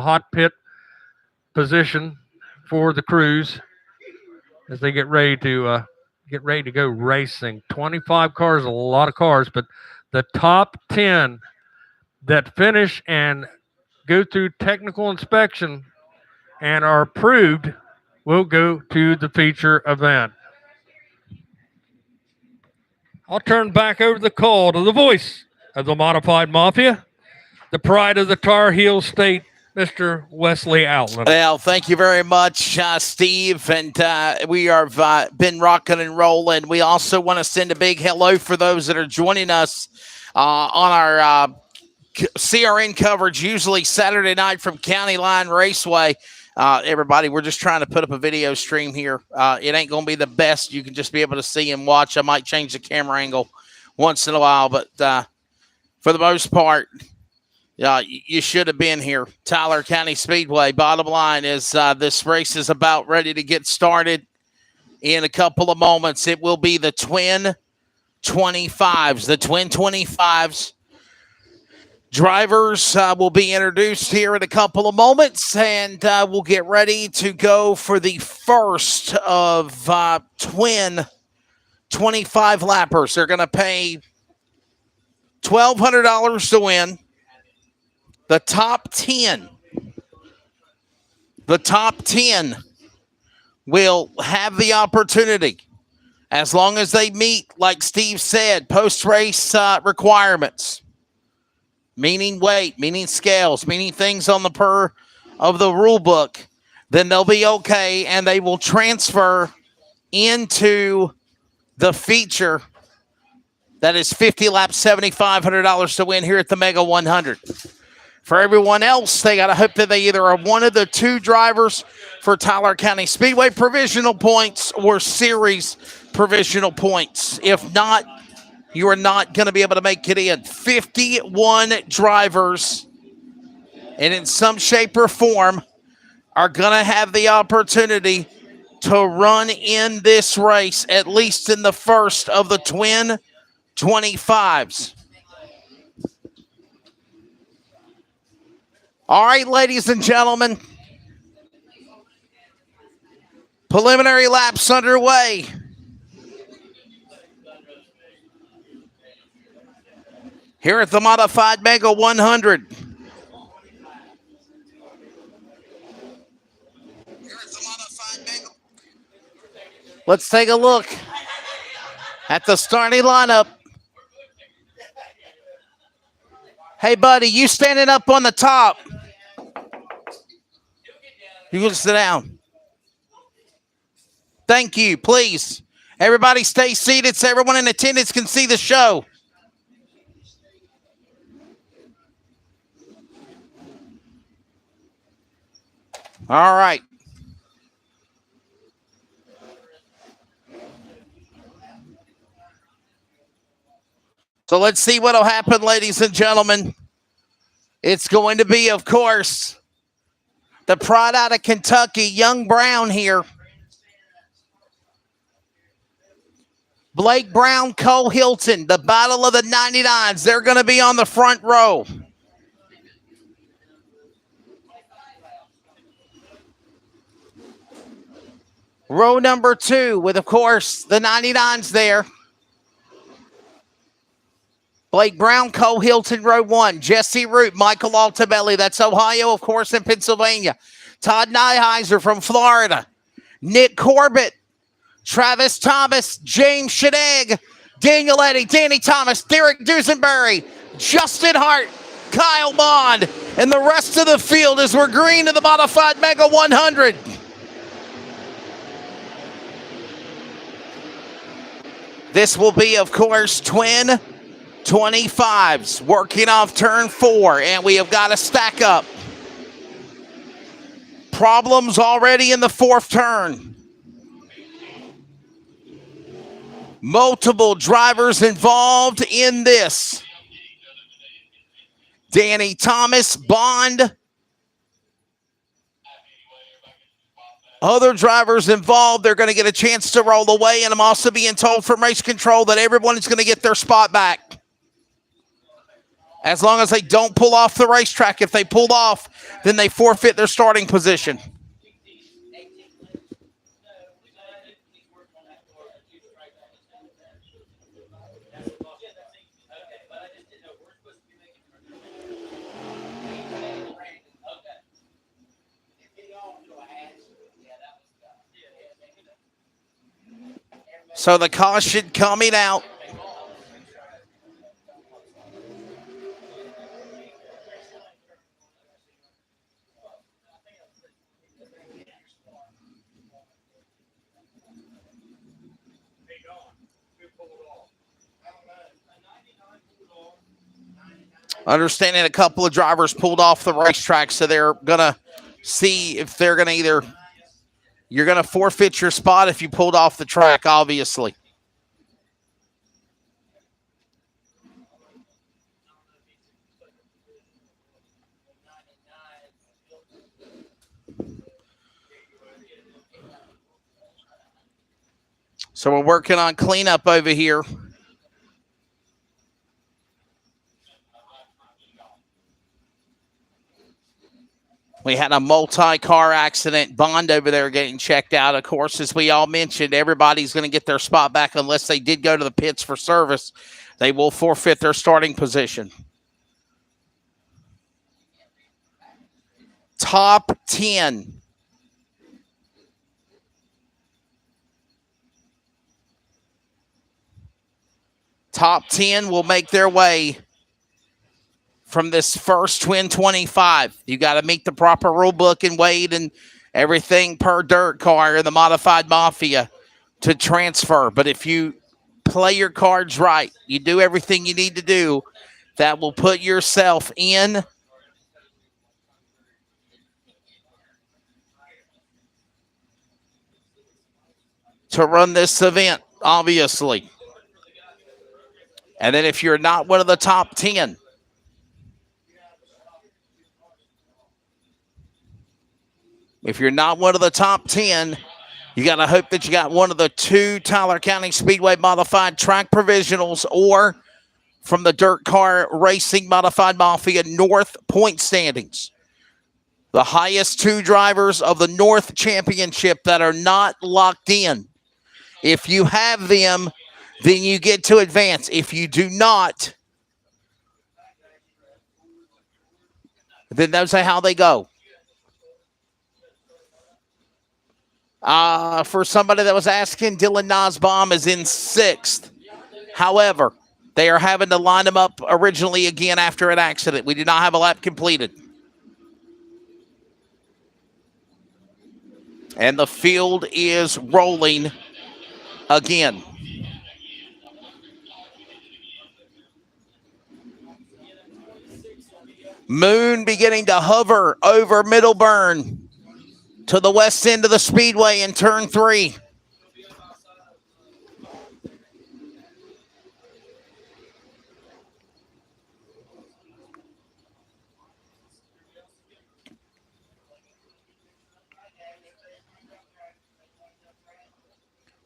hot pit position for the crews as they get ready to go racing. 25 cars, a lot of cars, but the top 10 that finish and go through technical inspection and are approved will go to the feature event. I'll turn back over the call to the voice of the Modified Mafia, the pride of the Tar Heel State, Mr. Wesley Outland. Well, thank you very much, Steve. And we have been rocking and rolling. We also want to send a big hello for those that are joining us on our CRN coverage, usually Saturday night from County Line Raceway. Everybody, we're just trying to put up a video stream here. It ain't going to be the best. You can just be able to see and watch. I might change the camera angle once in a while, but for the most part, you should have been here. Tyler County Speedway. Bottom line is this race is about ready to get started in a couple of moments. It will be the Twin 25s. The Twin 25s. Drivers will be introduced here in a couple of moments, and we'll get ready to go for the first of Twin 25 lappers. They're going to pay $1,200 to win. The top 10 will have the opportunity, as long as they meet, like Steve said, post-race requirements, meaning weight, meaning scales, meaning things on the per of the rule book, then they'll be okay, and they will transfer into the feature that is 50 laps, $7,500 to win here at the Mega 100. For everyone else, they got to hope that they either are one of the two drivers for Tyler County Speedway provisional points or series provisional points. If not, you are not going to be able to make it in. 51 drivers, and in some shape or form, are going to have the opportunity to run in this race, at least in the first of the Twin 25s. All right, ladies and gentlemen, preliminary laps underway. Here at the Modified Mega 100. Let's take a look at the starting lineup. Hey, buddy, you standing up on the top. You can sit down. Thank you, please. Everybody stay seated so everyone in attendance can see the show. All right. So let's see what will happen, ladies and gentlemen. It's going to be, of course, the pride out of Kentucky, Young Brown here. Blake Brown, Cole Hilton, the battle of the 99s. They're going to be on the front row. Row number 2 with, of course, the 99s there. Blake Brown, Cole Hilton, row 1. Jesse Root, Michael Altabelli. That's Ohio, of course, and Pennsylvania. Todd Nyheiser from Florida. Nick Corbett, Travis Thomas, James Shadegg, Daniel Eddy, Danny Thomas, Derek Dusenberry, Justin Hart, Kyle Bond, and the rest of the field as we're green to the Modified Mega 100. This will be, of course, Twin 25s working off turn 4, and we have got a stack up. Problems already in the 4th turn. Multiple drivers involved in this. Danny Thomas, Bond. Other drivers involved, they're going to get a chance to roll away, and I'm also being told from race control that everyone is going to get their spot back. As long as they don't pull off the racetrack. If they pull off, then they forfeit their starting position. So the caution coming out. Understanding a couple of drivers pulled off the racetrack, so they're going to see if they're going to either, you're going to forfeit your spot if you pulled off the track, obviously. So we're working on cleanup over here. We had a multi-car accident. Bond over there getting checked out. Of course, as we all mentioned, everybody's going to get their spot back unless they did go to the pits for service. They will forfeit their starting position. Top 10. Top 10 will make their way from this first Twin 25. You got to meet the proper rule book and weight and everything per DIRTcar and the modified Mafia to transfer. But if you play your cards right, you do everything you need to do, that will put yourself in to run this event, obviously. And then if you're not one of the top 10, if you're not one of the top 10, you got to hope that you got one of the 2 Tyler County Speedway modified track provisionals or from the DIRTcar Racing Modified Mafia North point standings. The highest 2 drivers of the North Championship that are not locked in. If you have them, then you get to advance. If you do not, then those are how they go. For somebody that was asking, Dylan Nosbaum is in 6th. However, they are having to line him up originally again after an accident. We did not have a lap completed. And the field is rolling again. Moon beginning to hover over Middleburn to the west end of the Speedway in turn 3.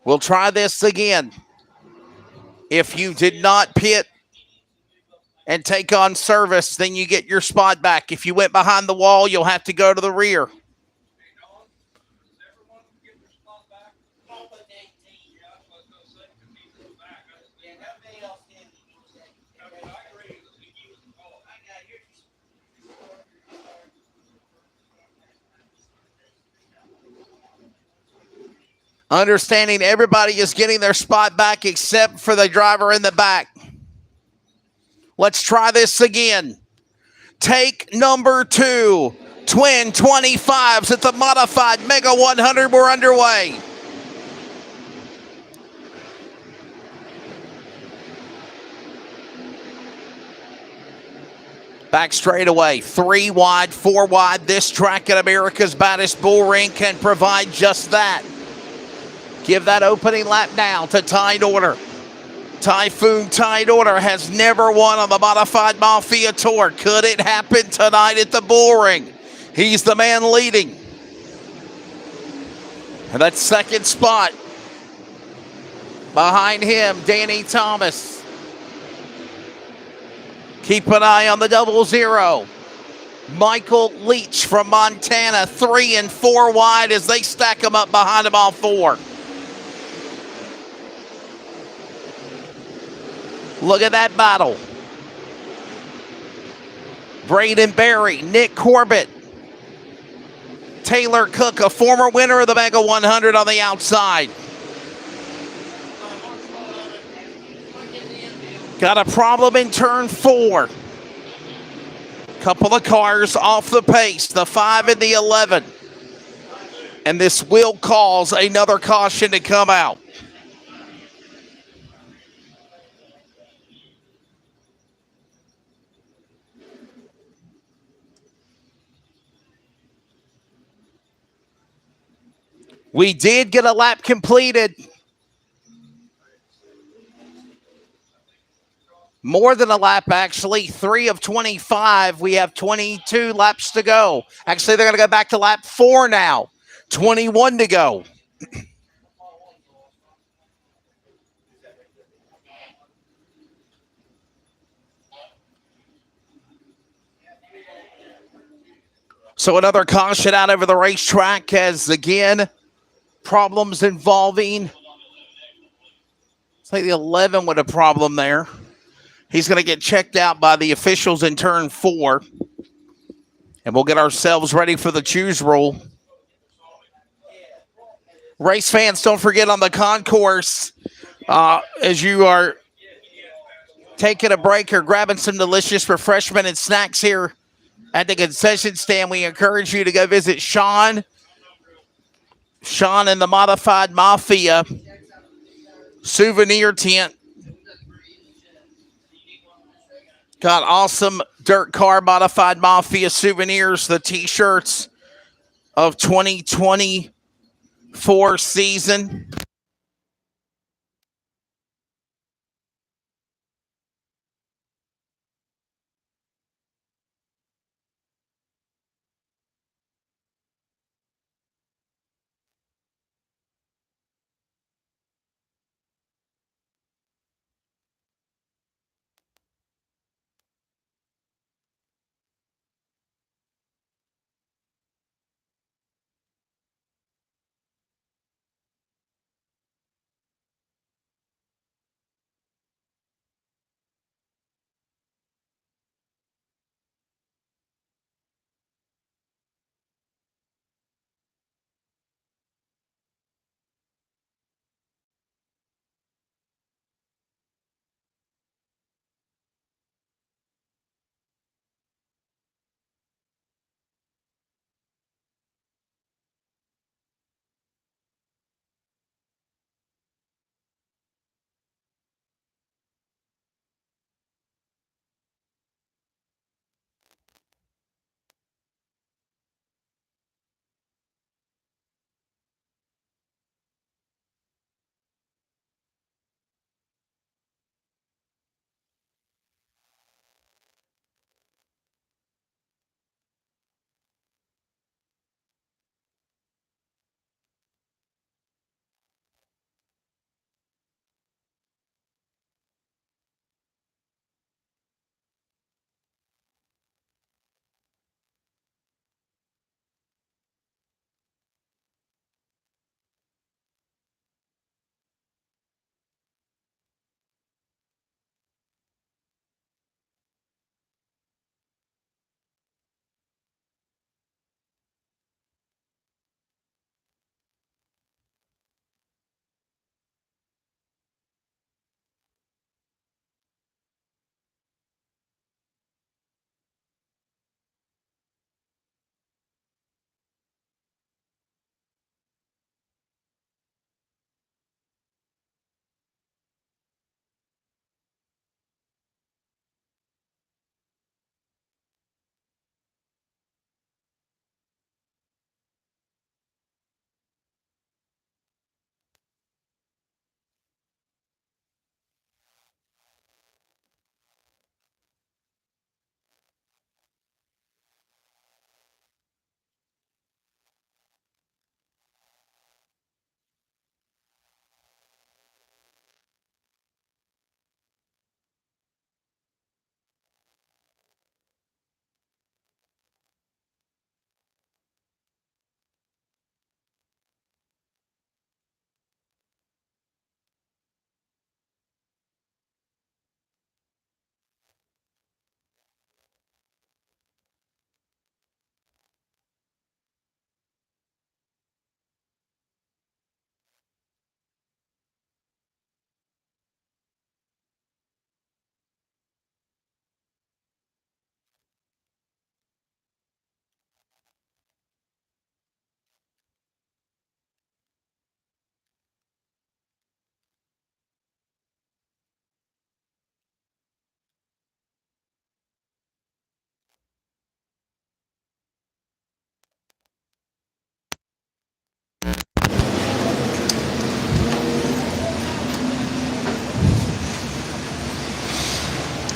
We'll try this again. If you did not pit and take on service, then you get your spot back. If you went behind the wall, you'll have to go to the rear. Understanding everybody is getting their spot back except for the driver in the back. Let's try this again. Take number 2. Twin 25s at the modified Mega 100. We're underway. Back straightaway, 3 wide, 4 wide. This track at America's Baddest Bull Ring can provide just that. Give that opening lap now to Tide Order. Typhoon Tide Order has never won on the Modified Mafia Tour. Could it happen tonight at the Bull Ring? He's the man leading. And that second spot. Behind him, Danny Thomas. Keep an eye on the 00. Michael Leach from Montana, 3 and 4 wide as they stack them up behind them all four. Look at that battle. Braden Berry, Nick Corbett, Taylor Cook, a former winner of the Mega 100 on the outside. Got a problem in turn 4. Couple of cars off the pace, the 5 and the 11. And this will cause another caution to come out. We did get a lap completed. More than a lap, actually. 3 of 25. We have 22 laps to go. Actually, they're going to go back to lap 4 now. 21 to go. So another caution out over the racetrack as, again, problems involving, say the 11 with a problem there. He's going to get checked out by the officials in turn 4. And we'll get ourselves ready for the choose rule. Race fans, don't forget on the concourse, as you are taking a break or grabbing some delicious refreshment and snacks here at the concession stand, we encourage you to go visit Sean and the Modified Mafia souvenir tent. Got awesome DIRTcar Modified Mafia souvenirs, the t-shirts of 2024 season.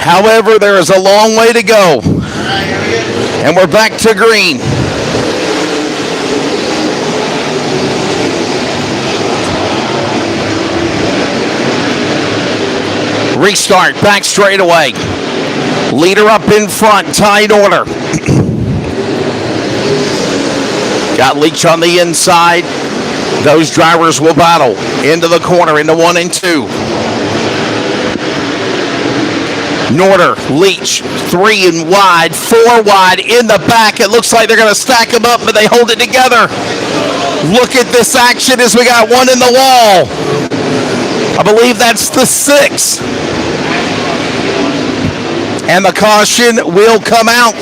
However, there is a long way to go. And we're back to green. Restart, back straight away. Leader up in front, tied order. Got Leach on the inside. Those drivers will battle into the corner, into 1 and 2. Norder, Leach, 3 and wide, 4 wide in the back. It looks like they're going to stack them up, but they hold it together. Look at this action as we got one in the wall. I believe that's the 6. And the caution will come out.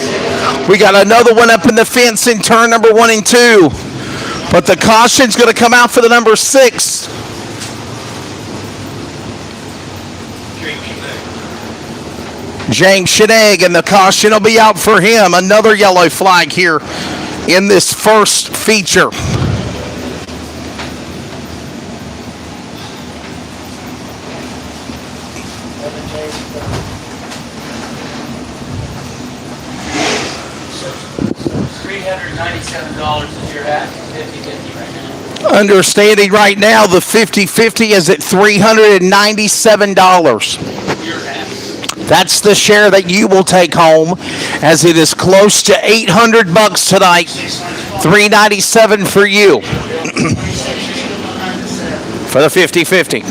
We got another one up in the fence in turn number 1 and 2. But the caution's going to come out for the number 6. James Sheneg, and the caution will be out for him. Another yellow flag here in this first feature. $397 is your at 50-50 right now. Understanding right now the 50-50 is at $397. Your at. That's the share that you will take home, as it is close to $800 tonight. $397 for you for the 50-50.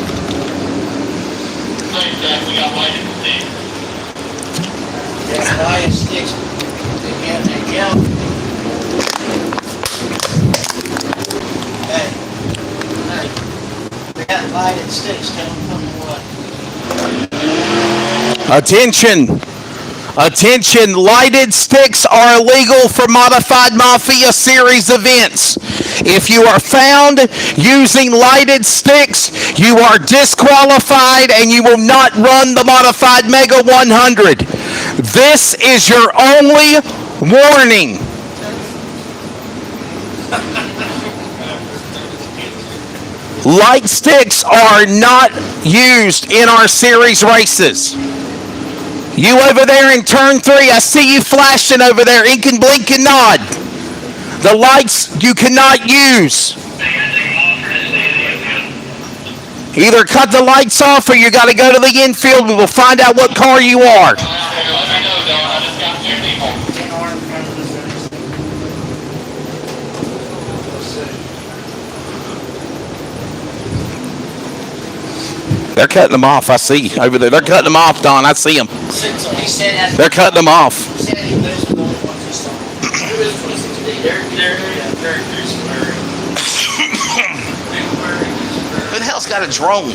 Lighted sticks, tell them what. Attention. Attention, lighted sticks are illegal for Modified Mafia Series events. If you are found using lighted sticks, you are disqualified and you will not run the Modified Mega 100. This is your only warning. Light sticks are not used in our series races. You over there in turn 3, I see you flashing over there, ink and blink and nod. The lights you cannot use. Either cut the lights off or you got to go to the infield. We will find out what car you are. They're cutting them off. I see over there. They're cutting them off, Don. I see them. They're cutting them off. Who the hell's got a drone?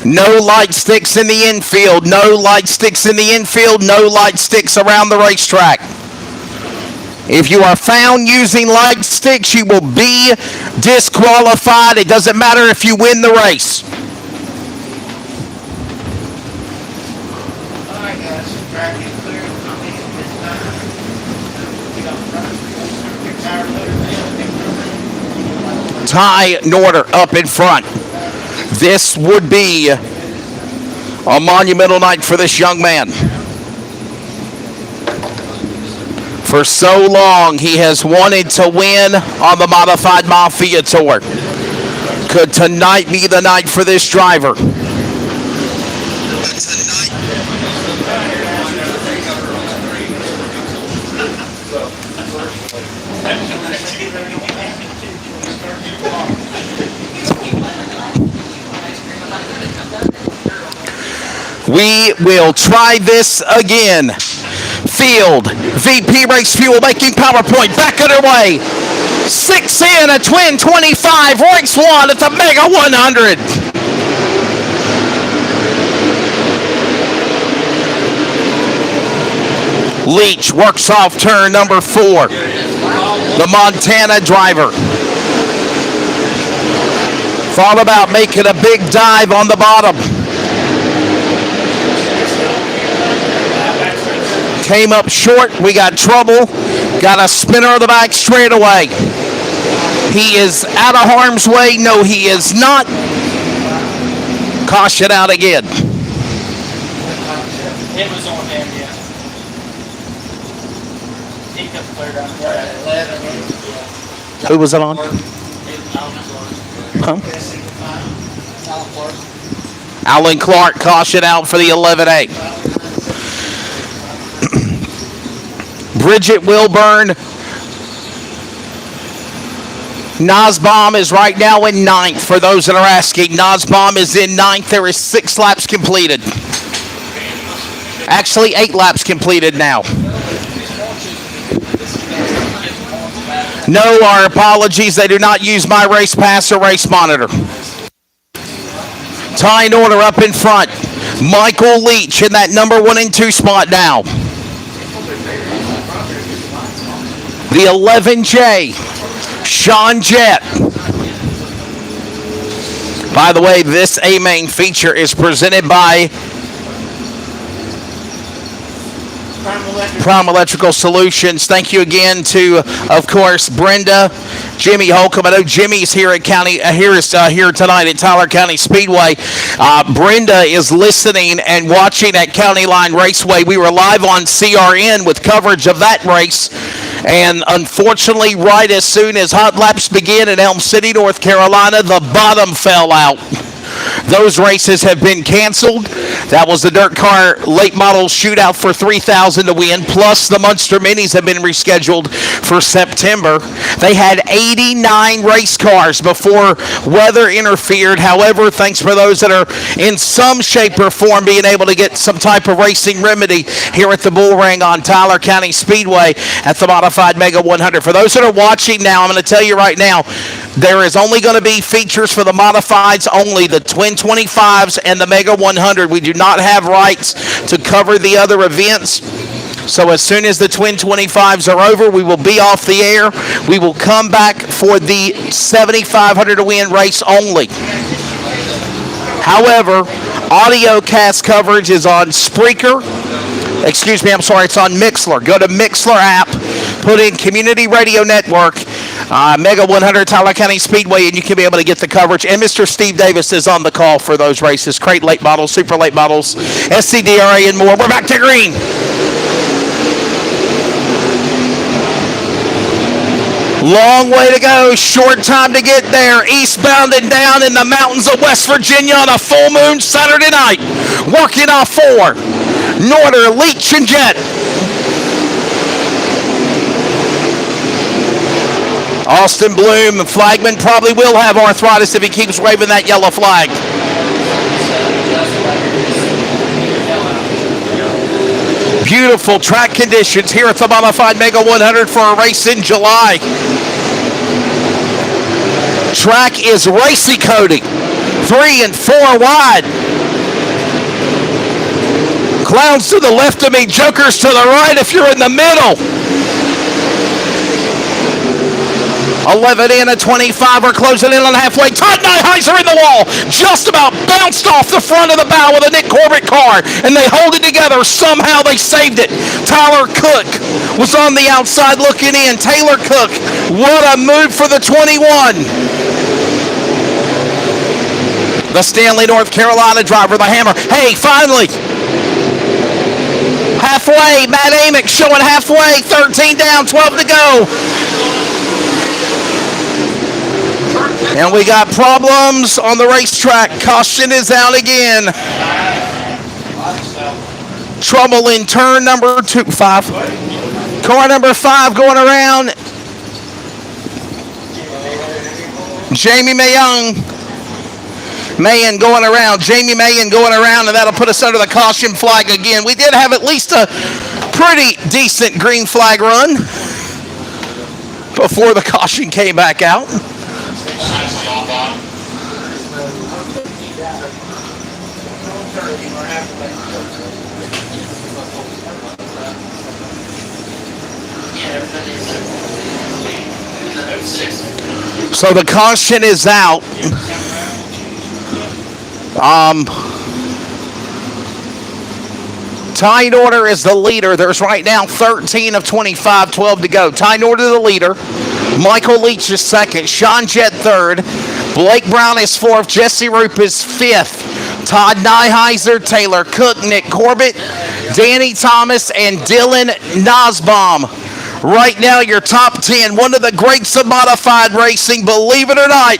No light sticks in the infield. No light sticks in the infield. No light sticks around the racetrack. If you are found using light sticks, you will be disqualified. It doesn't matter if you win the race. All right, guys. Track is clear. Ty Norder up in front. This would be a monumental night for this young man. For so long, he has wanted to win on the Modified Mafia Tour. Could tonight be the night for this driver? We will try this again. Field, VP Race Fuel making PowerPoint back underway. 6 in, a twin 25, race 1 at the Mega 100. Leach works off turn number 4. The Montana driver. Thought about making a big dive on the bottom. Came up short. We got trouble. Got a spinner of the back straight away. He is out of harm's way. No, he is not. Caution out again. It was on there, yeah. He could clear down there. 11. Yeah. Who was it on? Huh? Alan Clark, caution out for the 11A. Bridget Wilburn. Nosbaum is right now in 9th. For those that are asking, Nosbaum is in 9th. There is 6 laps completed. Actually, 8 laps completed now. No, our apologies. They do not use my race pass or race monitor. Tying order up in front. Michael Leach in that number 1 and 2 spot now. The 11J, Sean Jett. By the way, this A-Main feature is presented by Prime Electrical Solutions. Thank you again to, of course, Brenda, Jimmy Holcomb. I know Jimmy's here at here tonight at Tyler County Speedway. Brenda is listening and watching at County Line Raceway. We were live on CRN with coverage of that race. And unfortunately, right as soon as hot laps begin in Elm City, North Carolina, the bottom fell out. Those races have been canceled. That was the DIRTcar late model shootout for $3,000 to win, plus the Munster Minis have been rescheduled for September. They had 89 race cars before weather interfered. However, thanks for those that are in some shape or form being able to get some type of racing remedy here at the Bull Ring on Tyler County Speedway at the Modified Mega 100. For those that are watching now, I'm going to tell you right now, there is only going to be features for the modifieds only, the Twin 25s and the Mega 100. We do not have rights to cover the other events. So as soon as the Twin 25s are over, we will be off the air. We will come back for the 7,500 to win race only. However, audio cast coverage is on Spreaker. Excuse me, I'm sorry, it's on Mixler. Go to Mixler app, put in Community Radio Network, Mega 100 Tyler County Speedway, and you can be able to get the coverage. And Mr. Steve Davis is on the call for those races. Crate late models, super late models, SCDRA, and more. We're back to green. Long way to go, short time to get there. Eastbound and down in the mountains of West Virginia on a full moon Saturday night. Working off 4. Norder, Leach, and Jett. Austin Bloom, the flagman, probably will have arthritis if he keeps waving that yellow flag. Beautiful track conditions here at the Modified Mega 100 for a race in July. Track is racy, Cody. 3 and 4 wide. Clowns to the left of me, jokers to the right if you're in the middle. 11 in, a 25, we're closing in on halfway. Todd Nyheiser in the wall, just about bounced off the front of the bow with a Nick Corbett car, and they hold it together. Somehow they saved it. Tyler Cook was on the outside looking in. Taylor Cook, what a move for the 21. The Stanley, North Carolina driver, the hammer. Hey, finally. Halfway, Matt Amick showing halfway. 13 down, 12 to go. And we got problems on the racetrack. Caution is out again. Trouble in turn number 5. Car number 5 going around. Jamie Mayen going around. Jamie Mayen going around, and that'll put us under the caution flag again. We did have at least a pretty decent green flag run before the caution came back out. So the caution is out. Tying order is the leader. There's right now 13 of 25, 12 to go. Tying order the leader. Michael Leach is second. Sean Jett third. Blake Brown is fourth. Jesse Roop is fifth. Todd Nyheiser, Taylor Cook, Nick Corbett, Danny Thomas, and Dylan Nosbaum. Right now, your top 10, one of the greats of modified racing, believe it or not,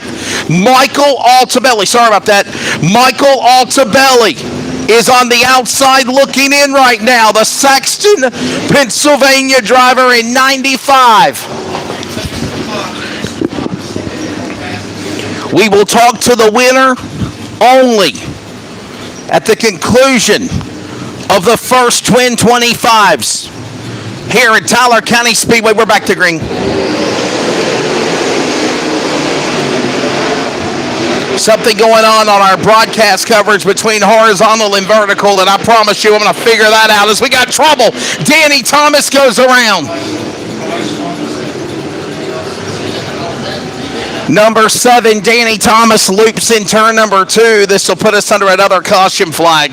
Michael Altabelli. Sorry about that. Michael Altabelli is on the outside looking in right now. The Saxton, Pennsylvania driver in 95. We will talk to the winner only at the conclusion of the first Twin 25s here at Tyler County Speedway. We're back to green. Something going on our broadcast coverage between horizontal and vertical, and I promise you I'm going to figure that out as we got trouble. Danny Thomas goes around. Number 7, Danny Thomas loops in turn number 2. This will put us under another caution flag.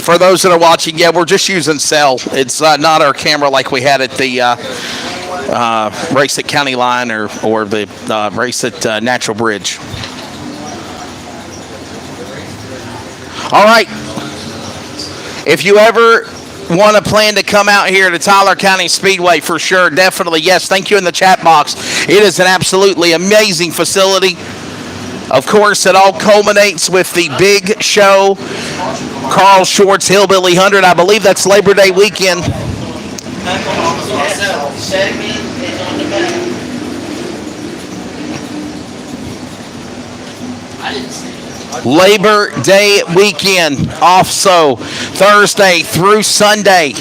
For those that are watching, yeah, we're just using cell. It's not our camera like we had at the race at County Line or the race at Natural Bridge. All right. If you ever want to plan to come out here to Tyler County Speedway, for sure, definitely, yes. Thank you in the chat box. It is an absolutely amazing facility. Of course, it all culminates with the big show, Carl Short's Hillbilly 100. I believe that's Labor Day weekend. Labor Day weekend, off so Thursday through Sunday.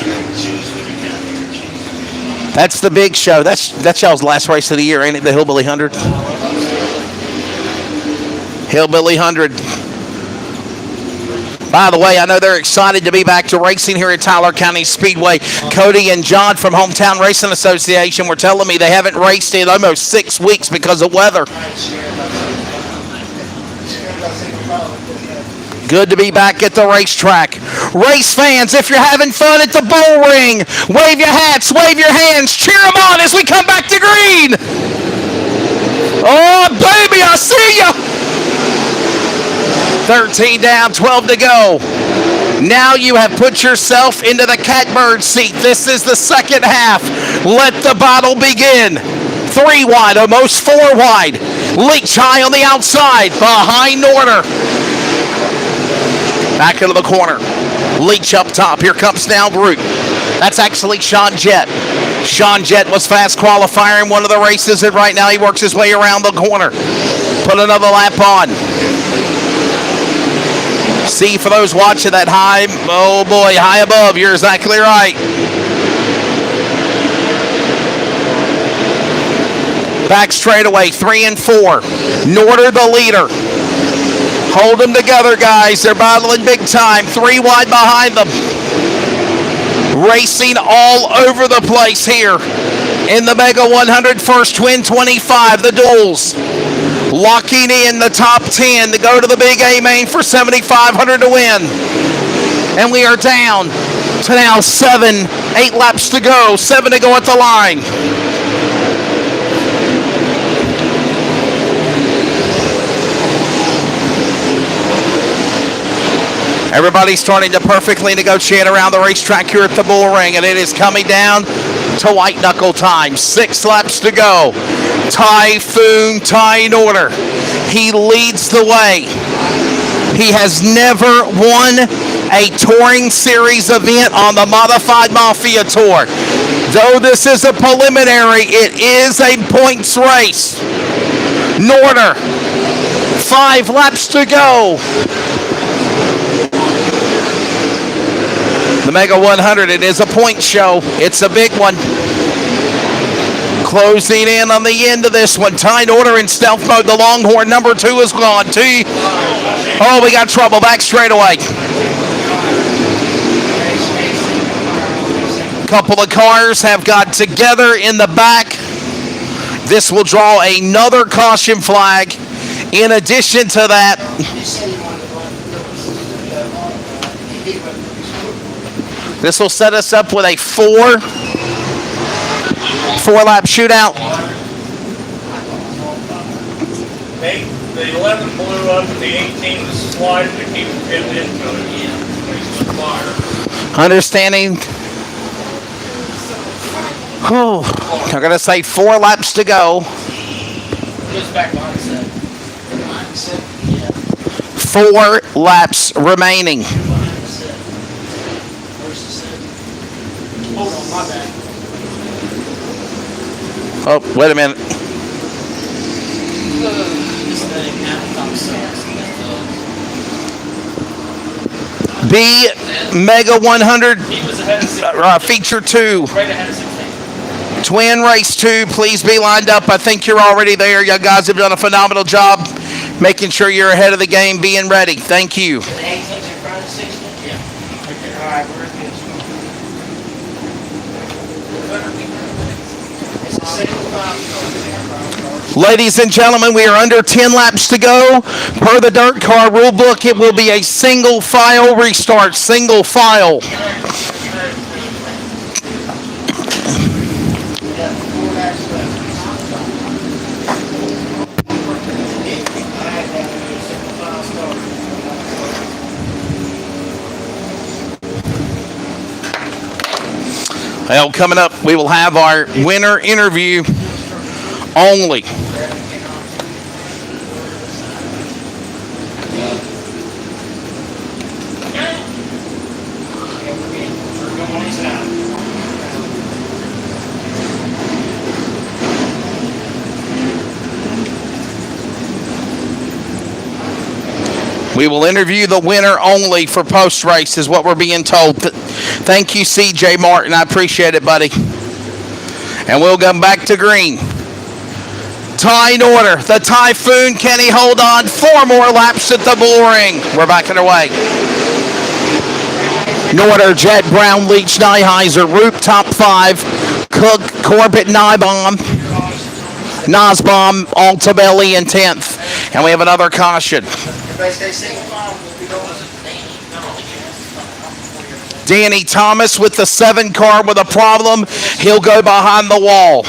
That's the big show. That's y'all's last race of the year, ain't it? The Hillbilly 100. Hillbilly 100. By the way, I know they're excited to be back to racing here at Tyler County Speedway. Cody and John from Hometown Racing Association were telling me they haven't raced in almost 6 weeks because of weather. Good to be back at the racetrack. Race fans, if you're having fun at the bull ring, wave your hats, wave your hands, cheer them on as we come back to green. Oh, baby, I see you. 13 down, 12 to go. Now you have put yourself into the catbird seat. This is the second half. Let the battle begin. 3 wide, almost 4 wide. Leach high on the outside, behind Norder. Back into the corner. Leach up top. Here comes now Brute. That's actually Sean Jett. Sean Jett was fast qualifier in one of the races, and right now he works his way around the corner. Put another lap on. See, for those watching that high, oh boy, high above, you're exactly right. Back straightaway, 3 and 4. Norder the leader. Hold them together, guys. They're battling big time. 3 wide behind them. Racing all over the place here in the Mega 100 First Twin 25, the duels. Locking in the top 10 to go to the Big A main for $7,500 to win. And we are down to now 8 laps to go, 7 to go at the line. Everybody's starting to perfectly negotiate around the racetrack here at the Bull Ring, and it is coming down to white knuckle time. 6 laps to go. Typhoon Ty Norder. He leads the way. He has never won a touring series event on the Modified Mafia Tour. Though this is a preliminary, it is a points race. Norder, 5 laps to go. The Mega 100, it is a point show. It's a big one. Closing in on the end of this one. Ty Norder in stealth mode. The Longhorn number 2 is gone. Oh, we got trouble. Back straightaway. Couple of cars have got together in the back. This will draw another caution flag. In addition to that, this will set us up with a 4-lap shootout. The 11 blew up and the 18 was sliding to keep getting into it. Yeah. Fire. Understanding. Oh, I'm going to say 4 laps to go. Goes back line set. Line set, yeah. 4 laps remaining. Line set. Where's the set? Hold on, my bad. Oh, wait a minute. This thing, Amazon sucks. B Mega 100 He was ahead of 16. Feature 2. Right ahead of 16. Twin Race 2, please be lined up. I think you're already there. You guys have done a phenomenal job making sure you're ahead of the game, being ready. Thank you. The 18's in front of 16? Yeah. Okay, all right, we're good. It's a single file. Ladies and gentlemen, we are under 10 laps to go. Per the DIRTcar rule book, it will be a single file restart. Single file. Well, coming up, we will have our winner interview only. We will interview the winner only for post-race is what we're being told. Thank you, CJ Martin. I appreciate it, buddy. And we'll come back to green. Tie in order. The Typhoon. Can he hold on? 4 more laps at the bull ring. We're back underway. Norder, Jet, Brown, Leach, Nyheiser, Roop, top 5. Cook, Corbett, Nybom, Nosbaum, Altabelli in 10th. And we have another caution. Danny Thomas with the 7 car with a problem. He'll go behind the wall.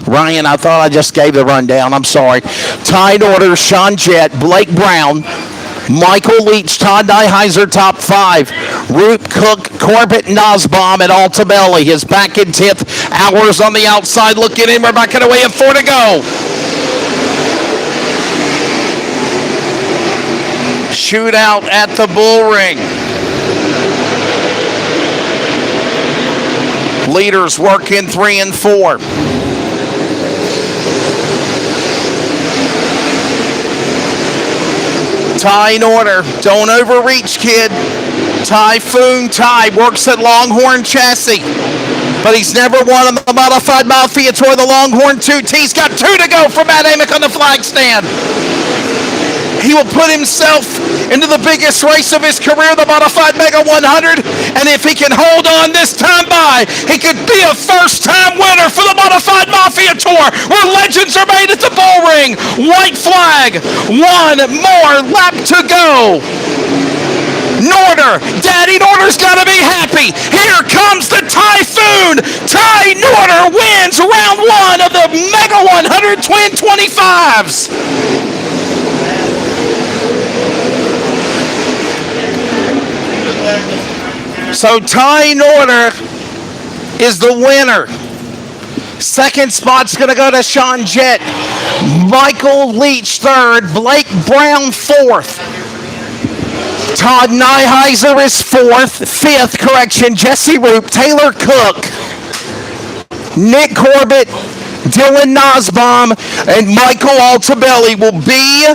Ryan, I thought I just gave the rundown. I'm sorry. Tied order, Sean Jett, Blake Brown, Michael Leach, Todd Nyheiser, top 5. Root, Cook, Corbett, Nosbaum, and Altabelli. His back in 10th. Hours on the outside. Look at him. We're back away and 4 to go. Shootout at the bull ring. Leaders work in 3 and 4. Tie in order. Don't overreach, kid. Typhoon Ty works at Longhorn Chassis, but he's never won on the Modified Mafia Tour. The Longhorn 2T's got 2 to go for Matt Amick on the flag stand. He will put himself into the biggest race of his career, the Modified Mega 100, and if he can hold on this time by, he could be a first-time winner for the Modified Mafia Tour, where legends are made at the bull ring. White flag, 1 more lap to go. Norder, Daddy Norder's got to be happy. Here comes the Typhoon. Ty Norder wins round 1 of the Mega 100 Twin 25s. So Ty Norder is the winner. Second spot's going to go to Sean Jett. Michael Leach, 3rd. Blake Brown, 4th. Todd Nyheiser is 4th. 5th, correction, Jesse Roop, Taylor Cook, Nick Corbett, Dylan Nosbaum, and Michael Altabelli will be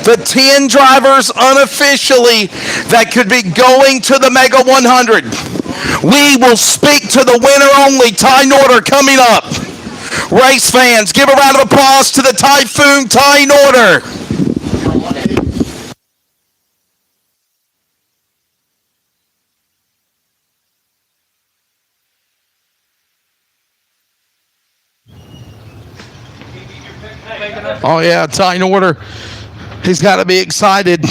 the 10 drivers unofficially that could be going to the Mega 100. We will speak to the winner only, Ty Norder, coming up. Race fans, give a round of applause to the Typhoon, Ty Norder. Oh yeah, Ty Norder. He's got to be excited.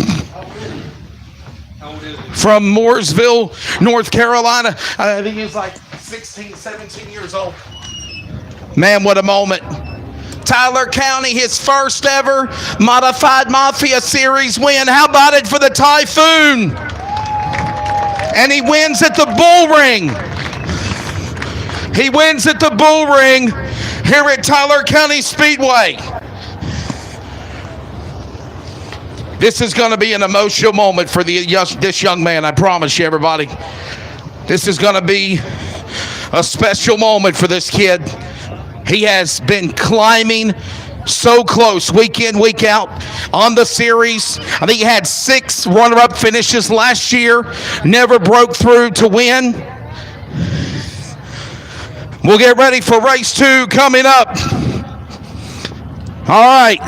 from Mooresville, North Carolina. I think he's like 16, 17 years old. Man, what a moment. Tyler County, his first ever Modified Mafia Series win. How about it for the Typhoon? And he wins at the Bull Ring. He wins at the Bull Ring here at Tyler County Speedway. This is going to be an emotional moment for this young man, I promise you, everybody. This is going to be a special moment for this kid. He has been climbing so close week in, week out on the series. I think he had 6 runner-up finishes last year. Never broke through to win. We'll get ready for race 2 coming up. All right.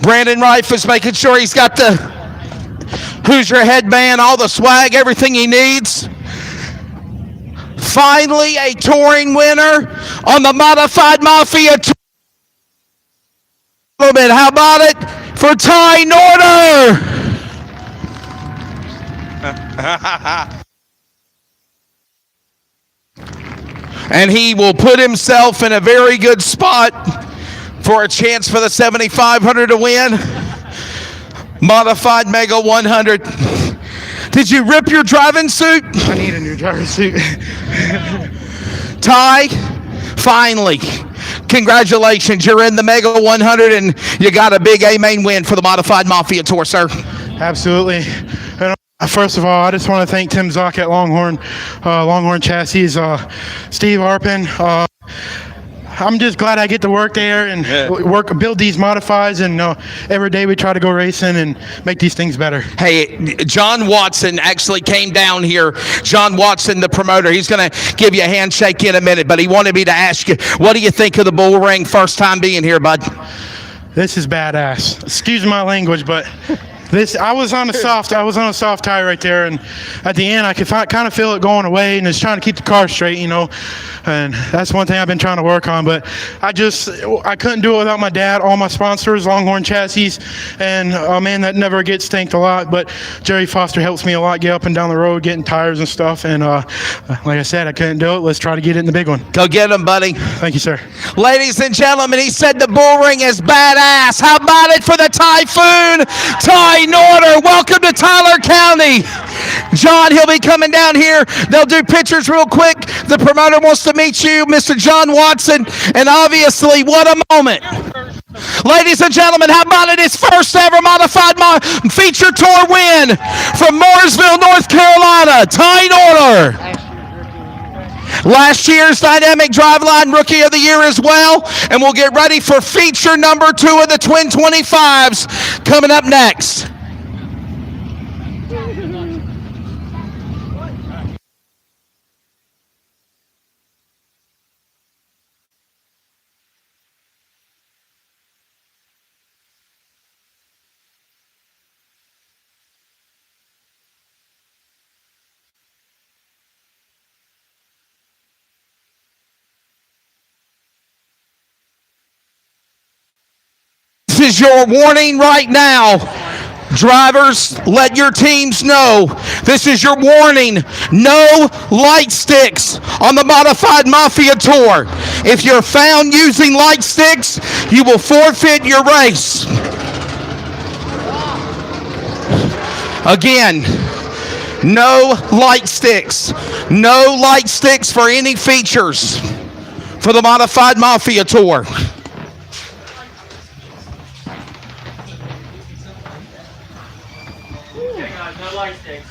Brandon Rife is making sure he's got the Hoosier headband, all the swag, everything he needs. Finally, a touring winner on the Modified Mafia Tour. How about it for Ty Norder? And he will put himself in a very good spot for a chance for the 7,500 to win. Modified Mega 100. Did you rip your driving suit? I need a new driving suit. Ty, finally, congratulations. You're in the Mega 100 and you got a big A-main win for the Modified Mafia Tour, sir. Absolutely. And first of all, I just want to thank Tim Zock at Longhorn Chassis, Steve Arpin. I'm just glad I get to work there and build these modifies, and every day we try to go racing and make these things better. Hey, John Watson actually came down here. John Watson, the promoter, he's going to give you a handshake in a minute, but he wanted me to ask you, what do you think of the Bull Ring first time being here, bud? This is badass. Excuse my language, but I was on a soft tire right there, and at the end I could kind of feel it going away, and it's trying to keep the car straight, and that's one thing I've been trying to work on. But I couldn't do it without my dad, all my sponsors, Longhorn Chassis, and a man that never gets thanked a lot, but Jerry Foster helps me a lot get up and down the road, getting tires and stuff, and like I said, I couldn't do it. Let's try to get it in the big one. Go get him, buddy. Thank you, sir. Ladies and gentlemen, he said the Bull Ring is badass. How about it for the Typhoon, Ty Norder? Welcome to Tyler County. John, he'll be coming down here. They'll do pictures real quick. The promoter wants to meet you, Mr. John Watson, and obviously, what a moment. Ladies and gentlemen, how about it? His first ever Modified Feature Tour win from Mooresville, North Carolina, Ty Norder. Last year's Dynamic Driveline Rookie of the Year as well. And we'll get ready for feature number 2 of the Twin 25s coming up next. This is your warning right now. Drivers, let your teams know. This is your warning. No light sticks on the Modified Mafia Tour. If you're found using light sticks, you will forfeit your race. Again, no light sticks. No light sticks for any features for the Modified Mafia Tour. No light sticks.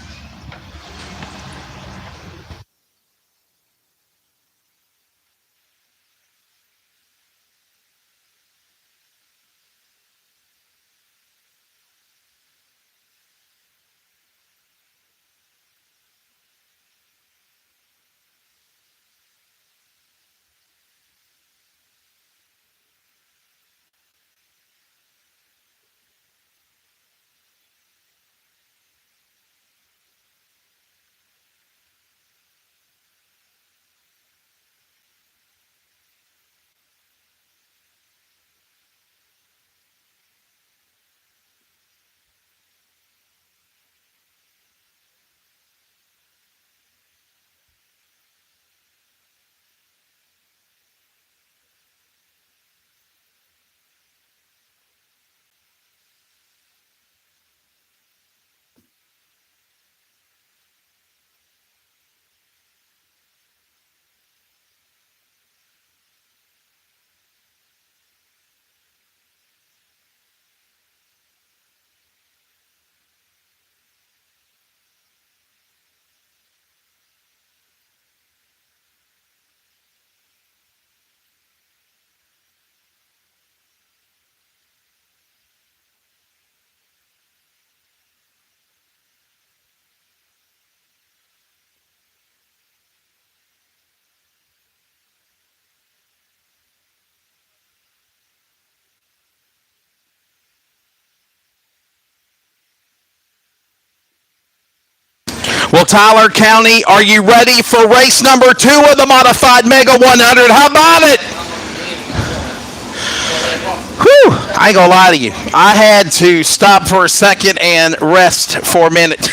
Well, Tyler County, are you ready for race number 2 of the Modified Mega 100? How about it? Whew, I ain't gonna lie to you. I had to stop for a second and rest for a minute.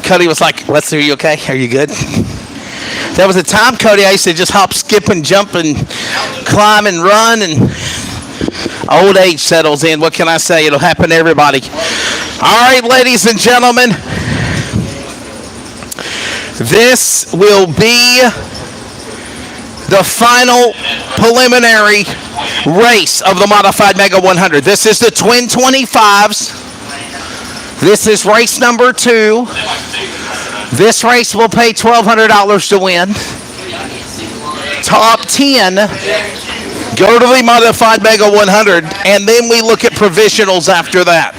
Cody was like, "Are you okay? Are you good?" There was a time, Cody, I used to just hop, skip, and jump and climb and run, and old age settles in. What can I say? It'll happen to everybody. All right, ladies and gentlemen, this will be the final preliminary race of the Modified Mega 100. This is the Twin 25s. This is race number 2. This race will pay $1,200 to win. Top 10 go to the Modified Mega 100, and then we look at provisionals after that.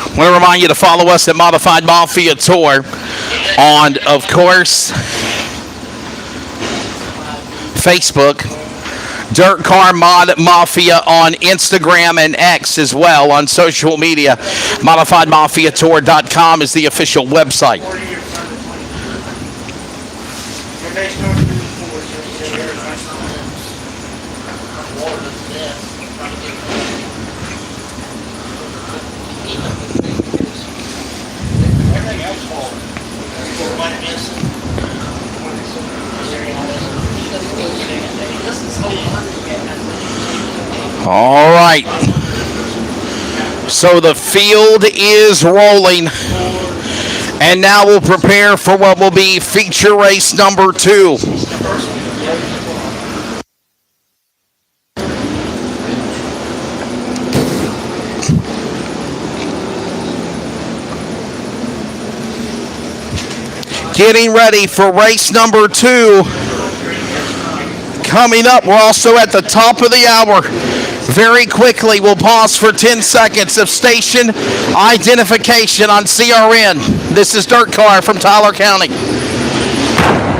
I want to remind you to follow us at Modified Mafia Tour on, of course, Facebook, DIRTcar Mod Mafia on Instagram and X as well on social media. ModifiedMafiaTour.com is the official website. All right. So the field is rolling. And now we'll prepare for what will be feature race number 2. Getting ready for race number 2. Coming up, we're also at the top of the hour. Very quickly, we'll pause for 10 seconds of station identification on CRN. This is DIRTcar from Tyler County.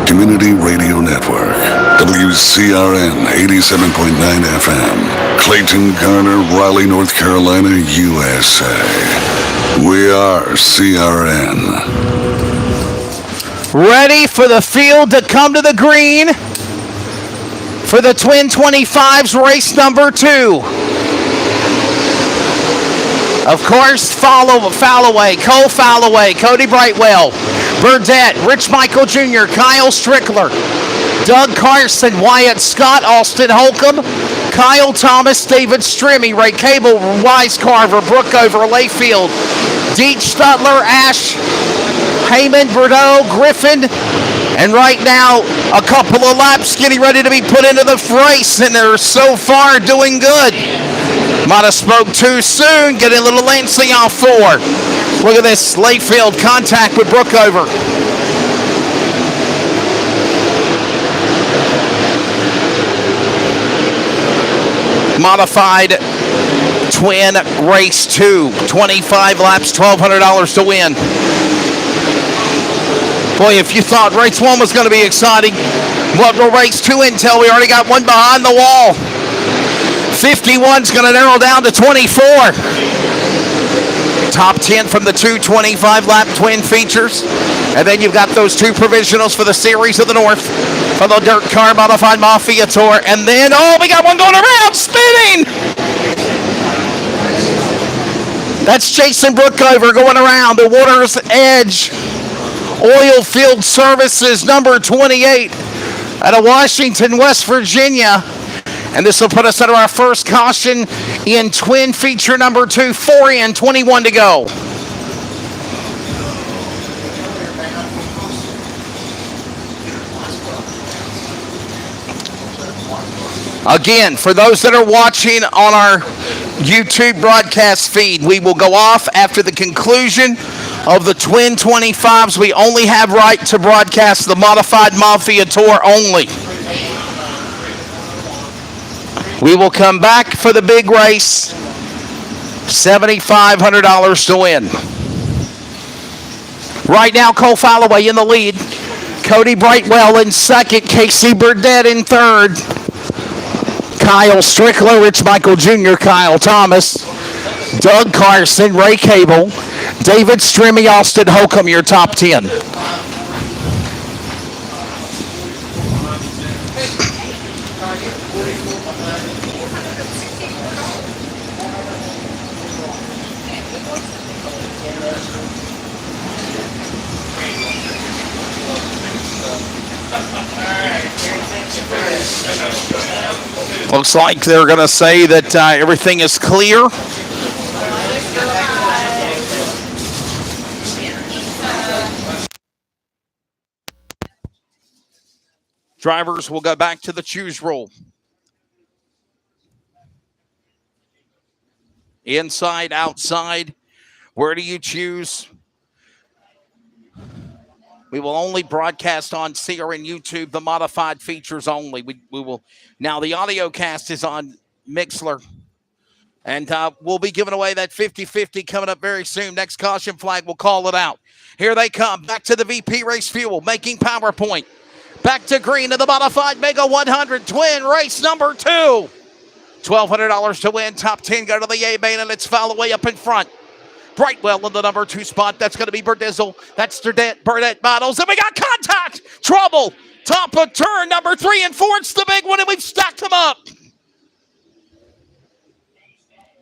Community Radio Network, WCRN 87.9 FM, Clayton, Garner, Raleigh, North Carolina, USA. We are CRN. Ready for the field to come to the green for the Twin 25s race number 2. Of course, Falloway, Cole Falloway, Cody Brightwell, Burdett, Rich Michael Jr., Kyle Strickler, Doug Carson, Wyatt Scott, Austin Holcomb, Kyle Thomas, David Strimmy, Ray Cable, Wise Carver, Brookover, Layfield, Deech Stutler, Ash, Heyman, Bordeaux, Griffin, and right now, a couple of laps getting ready to be put into the race, and they're so far doing good. Might have spoke too soon, getting a little antsy off 4. Look at this, Layfield contact with Brookover. Modified Twin Race 2, 25 laps, $1,200 to win. Boy, if you thought race 1 was going to be exciting, what will race 2 entail? We already got one behind the wall. 51's going to narrow down to 24. Top 10 from the 2 25-lap twin features. And then you've got those 2 provisionals for the Series of the North for the DIRTcar Modified Mafia Tour. And then, oh, we got one going around, spinning! That's Jason Brookover going around the Water's Edge Oil Field Services, number 28, out of Washington, West Virginia. And this will put us under our first caution in twin feature number 2, 4 in, 21 to go. Again, for those that are watching on our YouTube broadcast feed, we will go off after the conclusion of the Twin 25s. We only have right to broadcast the Modified Mafia Tour only. We will come back for the big race. $7,500 to win. Right now, Cole Falloway in the lead. Cody Brightwell in second. Casey Burdett in third. Kyle Strickler, Rich Michael Jr., Kyle Thomas. Doug Carson, Ray Cable, David Strimmy, Austin Holcomb, your top 10. Looks like they're going to say that everything is clear. Drivers will go back to the choose roll. Inside, outside, where do you choose? We will only broadcast on CRN YouTube, the modified features only. We will now. The audio cast is on Mixler, and we'll be giving away that 50-50 coming up very soon. Next caution flag, we'll call it out. Here they come, back to the VP Race Fuel, making PowerPoint. Back to green in the modified Mega 100 twin race number 2. $1,200 to win. Top 10 go to the A main, and it's Fallaway up in front. Brightwell in the number 2 spot. That's going to be Berdizzle. That's Burnett Bottles. And we got contact. Trouble. Top of turn number 3 and 4. It's the big one, and we've stacked them up.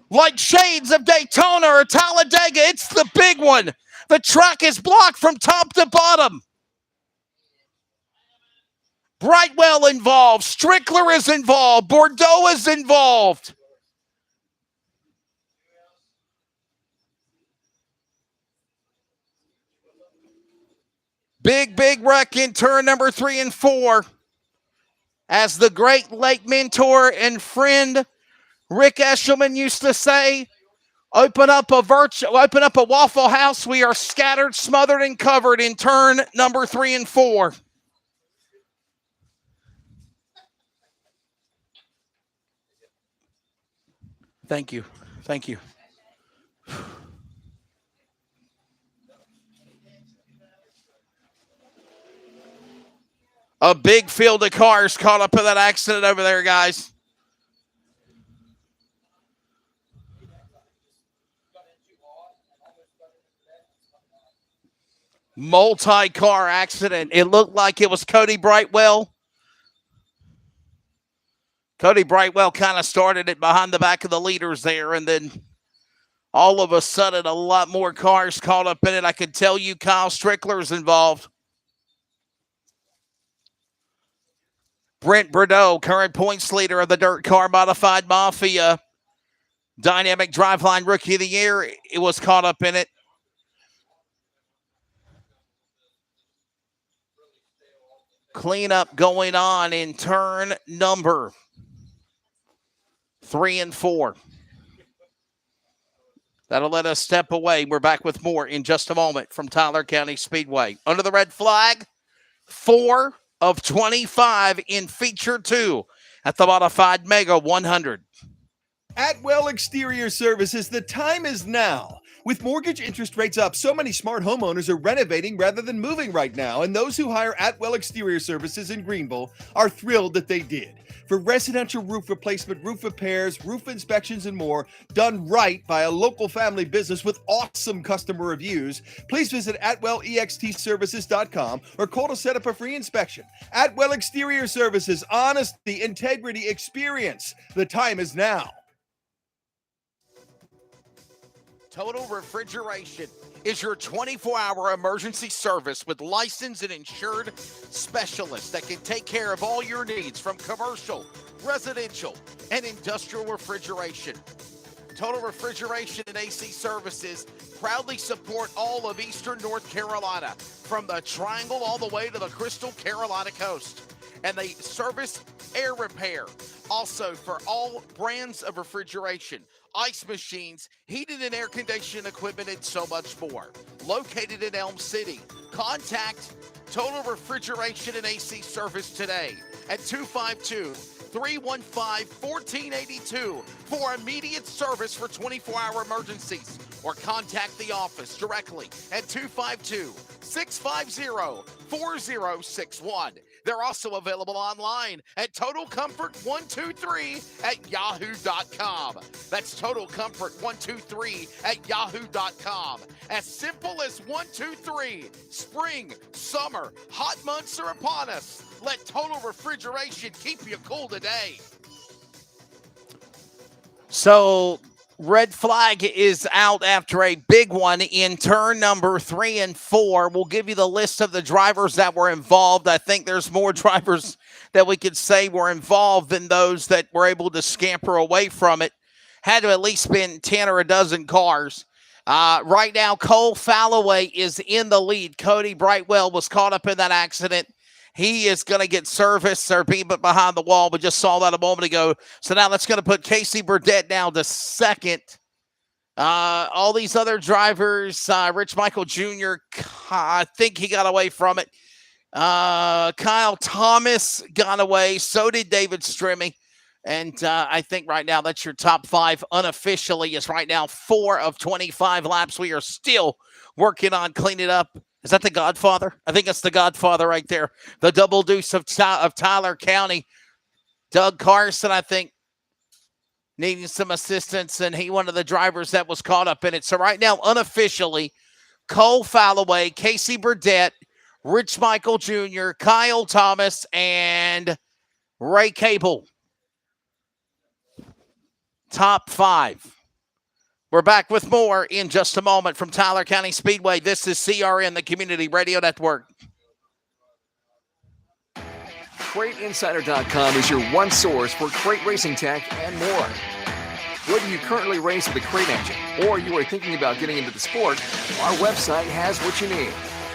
Like shades of Daytona or Talladega, it's the big one. The track is blocked from top to bottom. Brightwell involved. Strickler is involved. Bordeaux is involved. Big wreck in turn number 3 and 4. As the great late mentor and friend Rick Eshelman used to say, open up a Waffle House. We are scattered, smothered, and covered in turn number 3 and 4. Thank you. A big field of cars caught up in that accident over there, guys. Multi-car accident. It looked like it was Cody Brightwell. Cody Brightwell kind of started it behind the back of the leaders there, and then all of a sudden a lot more cars caught up in it. I can tell you Kyle Strickler's involved. Brent Bordeaux, current points leader of the DIRTcar Modified Mafia. Dynamic Driveline Rookie of the Year. It was caught up in it. Cleanup going on in turn number 3 and 4. That'll let us step away. We're back with more in just a moment from Tyler County Speedway. Under the red flag, 4 of 25 in feature 2 at the modified Mega 100. Atwell Exterior Services, the time is now. With mortgage interest rates up, so many smart homeowners are renovating rather than moving right now, and those who hire Atwell Exterior Services in Greenville are thrilled that they did. For residential roof replacement, roof repairs, roof inspections, and more, done right by a local family business with awesome customer reviews, please visit AtwellEXTServices.com or call to set up a free inspection. Atwell Exterior Services, honesty, integrity, experience. The time is now. Total Refrigeration is your 24-hour emergency service with licensed and insured specialists that can take care of all your needs from commercial, residential, and industrial refrigeration. Total Refrigeration and AC Services proudly support all of Eastern North Carolina, from the Triangle all the way to the Crystal Carolina coast. And they service air repair, also for all brands of refrigeration, ice machines, heated and air conditioning equipment, and so much more. Located in Elm City. Contact Total Refrigeration and AC Service today at 252-315-1482 for immediate service for 24-hour emergencies, or contact the office directly at 252-650-4061. They're also available online at totalcomfort123@yahoo.com. That's totalcomfort123@yahoo.com. As simple as 123. Spring, summer, hot months are upon us. Let Total Refrigeration keep you cool today. So, red flag is out after a big one in turn number 3 and 4. We'll give you the list of the drivers that were involved. I think there's more drivers that we could say were involved than those that were able to scamper away from it. Had to at least been 10 or a dozen cars. Right now, Cole Falloway is in the lead. Cody Brightwell was caught up in that accident. He is going to get service or be behind the wall. We just saw that a moment ago. So now that's going to put Casey Burdett down to second. All these other drivers, Rich Michael Jr., I think he got away from it. Kyle Thomas got away. So did David Strimmy. And I think right now that's your top 5 unofficially. Is right now 4 of 25 laps. We are still working on cleaning up. Is that the Godfather? I think it's the Godfather right there. The double deuce of Tyler County. Doug Carson, I think, needing some assistance, and he one of the drivers that was caught up in it. So right now, unofficially, Cole Falloway, Casey Burdett, Rich Michael Jr., Kyle Thomas, and Ray Cable. Top 5. We're back with more in just a moment from Tyler County Speedway. This is CRN, the Community Radio Network. CrateInsider.com is your one source for crate racing tech and more. Whether you currently race with a crate engine or you are thinking about getting into the sport, our website has what you need.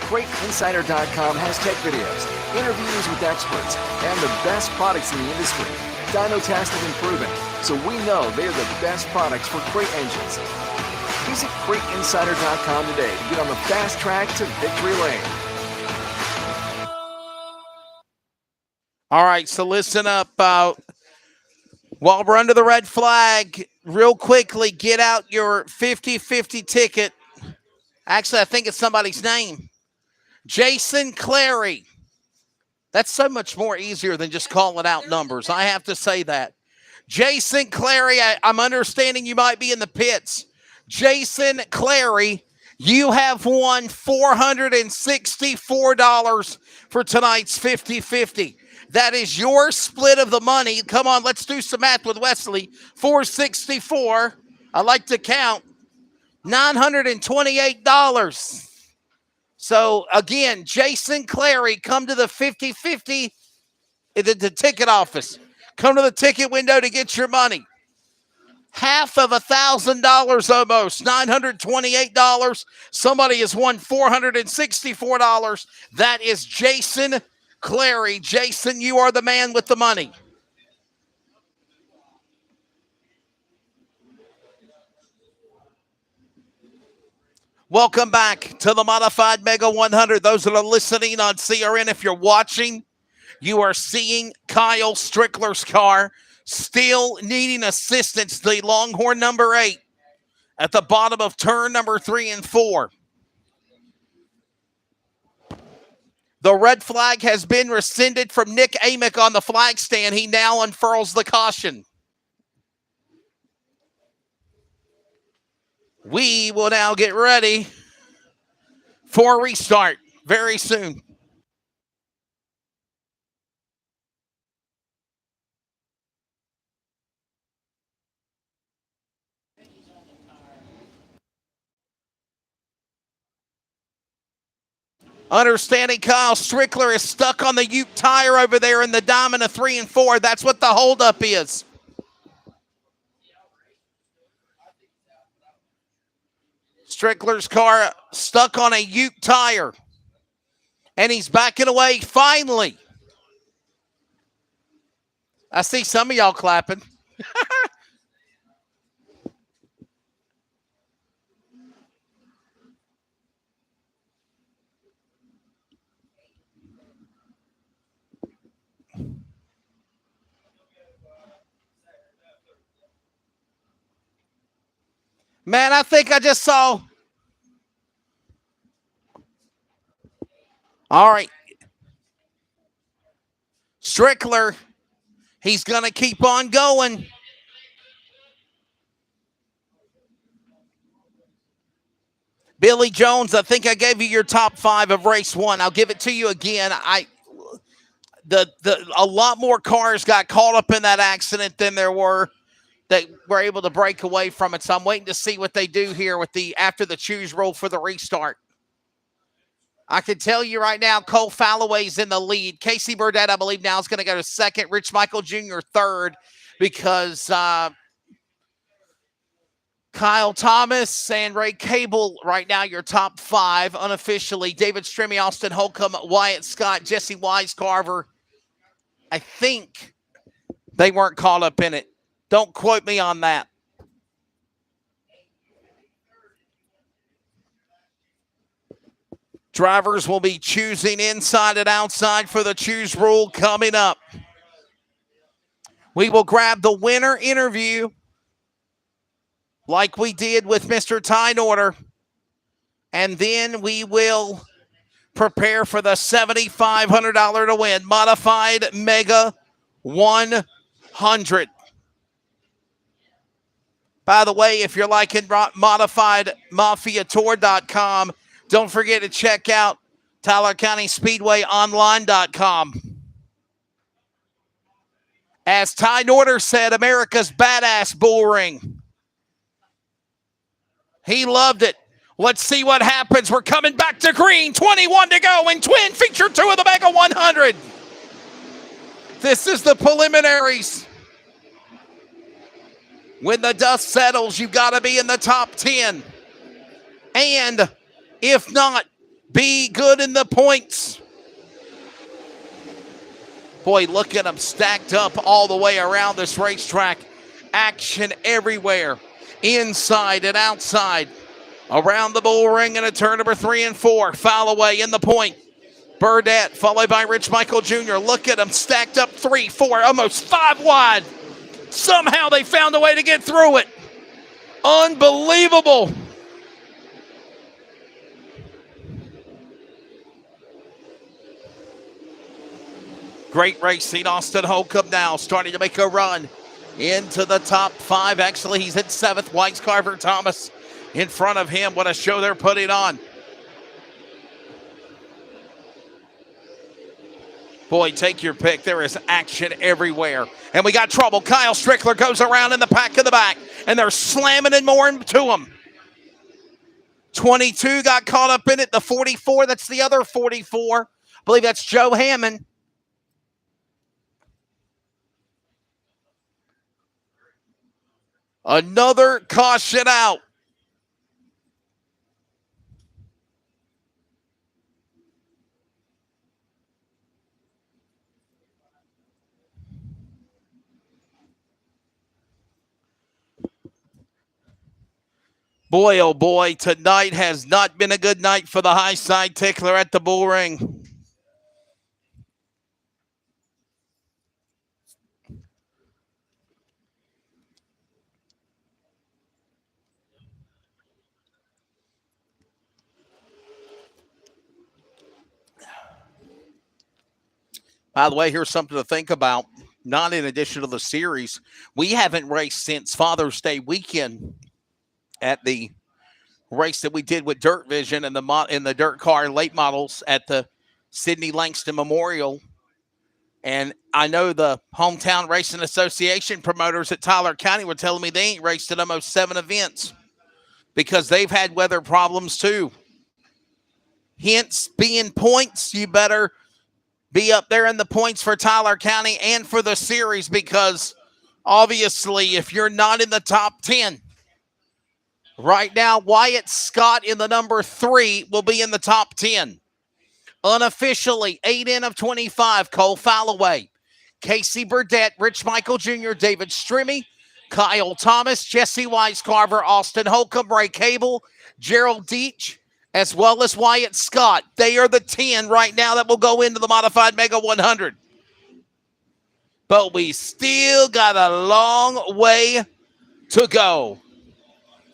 CrateInsider.com has tech videos, interviews with experts, and the best products in the industry. Dyno tested and proven, so we know they're the best products for crate engines. Visit CrateInsider.com today to get on the fast track to victory lane. All right, so listen up. While we're under the red flag, real quickly, get out your 50-50 ticket. Actually, I think it's somebody's name. Jason Clary. That's so much more easier than just calling out numbers. I have to say that. Jason Clary, I'm understanding you might be in the pits. Jason Clary, you have won $464 for tonight's 50-50. That is your split of the money. Come on, let's do some math with Wesley. 464. I like to count. $928. So, again, Jason Clary, come to the 50-50 at the ticket office. Come to the ticket window to get your money. Half of $1,000 almost, $928. Somebody has won $464. That is Jason Clary. Jason, you are the man with the money. Welcome back to the Modified Mega 100. Those that are listening on CRN, if you're watching, you are seeing Kyle Strickler's car still needing assistance. The Longhorn number 8 at the bottom of turn number 3 and 4. The red flag has been rescinded from Nick Amick on the flag stand. He now unfurls the caution. We will now get ready for a restart very soon. Understanding Kyle Strickler is stuck on the Ute tire over there in the diamond of 3 and 4. That's what the holdup is. Strickler's car stuck on a Ute tire. And he's backing away finally. I see some of y'all clapping. Man, I think I just saw. All right. Strickler, he's going to keep on going. Billy Jones, I think I gave you your top 5 of race 1. I'll give it to you again. A lot more cars got caught up in that accident than there were that were able to break away from it. So I'm waiting to see what they do here with after the choose rule for the restart. I can tell you right now, Cole Falloway's in the lead. Casey Burdett, I believe, now is going to go to second. Rich Michael Jr. third because Kyle Thomas and Ray Cable right now your top 5 unofficially. David Strimmy, Austin Holcomb, Wyatt Scott, Jesse Wisecarver. I think they weren't caught up in it. Don't quote me on that. Drivers will be choosing inside and outside for the choose rule coming up. We will grab the winner interview like we did with Mr. Time Order. And then we will prepare for the $7,500 to win. Modified Mega 100. By the way, if you're liking modified MafiaTour.com, don't forget to check out Tyler County Speedway Online.com. As Time Order said, America's badass bull ring. He loved it. Let's see what happens. We're coming back to green. 21 to go in twin feature 2 of the Mega 100. This is the preliminaries. When the dust settles, you've got to be in the top 10. And if not, be good in the points. Boy, look at them stacked up all the way around this racetrack. Action everywhere, inside and outside. Around the bull ring and a turn number 3 and 4. Falloway in the point. Burdett followed by Rich Michael Jr. Look at them stacked up 3, 4, almost 5 wide. Somehow they found a way to get through it. Unbelievable. Great racing. Austin Holcomb now starting to make a run into the top 5. Actually, he's in 7th. Wisecarver Thomas in front of him. What a show they're putting on. Boy, take your pick. There is action everywhere. And we got trouble. Kyle Strickler goes around in the pack of the back, and they're slamming and more to him. 22 got caught up in it. The 44, that's the other 44. I believe that's Joe Hammond. Another caution out. Boy, oh boy, tonight has not been a good night for the high side tickler at the bull ring. By the way, here's something to think about. Not in addition to the series, we haven't raced since Father's Day weekend at the race that we did with Dirt Vision and in the DIRTcar late models at the Sidney Langston Memorial. And I know the Hometown Racing Association promoters at Tyler County were telling me they ain't raced at almost 7 events because they've had weather problems too. Hence, being points, you better be up there in the points for Tyler County and for the series because obviously if you're not in the top 10, right now, Wyatt Scott in the number 3 will be in the top 10. Unofficially, 8 in of 25, Cole Falloway, Casey Burdett, Rich Michael Jr., David Strimmy, Kyle Thomas, Jesse Wisecarver, Austin Holcomb, Ray Cable, Gerald Deitch, as well as Wyatt Scott. They are the 10 right now that will go into the Modified Mega 100. But we still got a long way to go.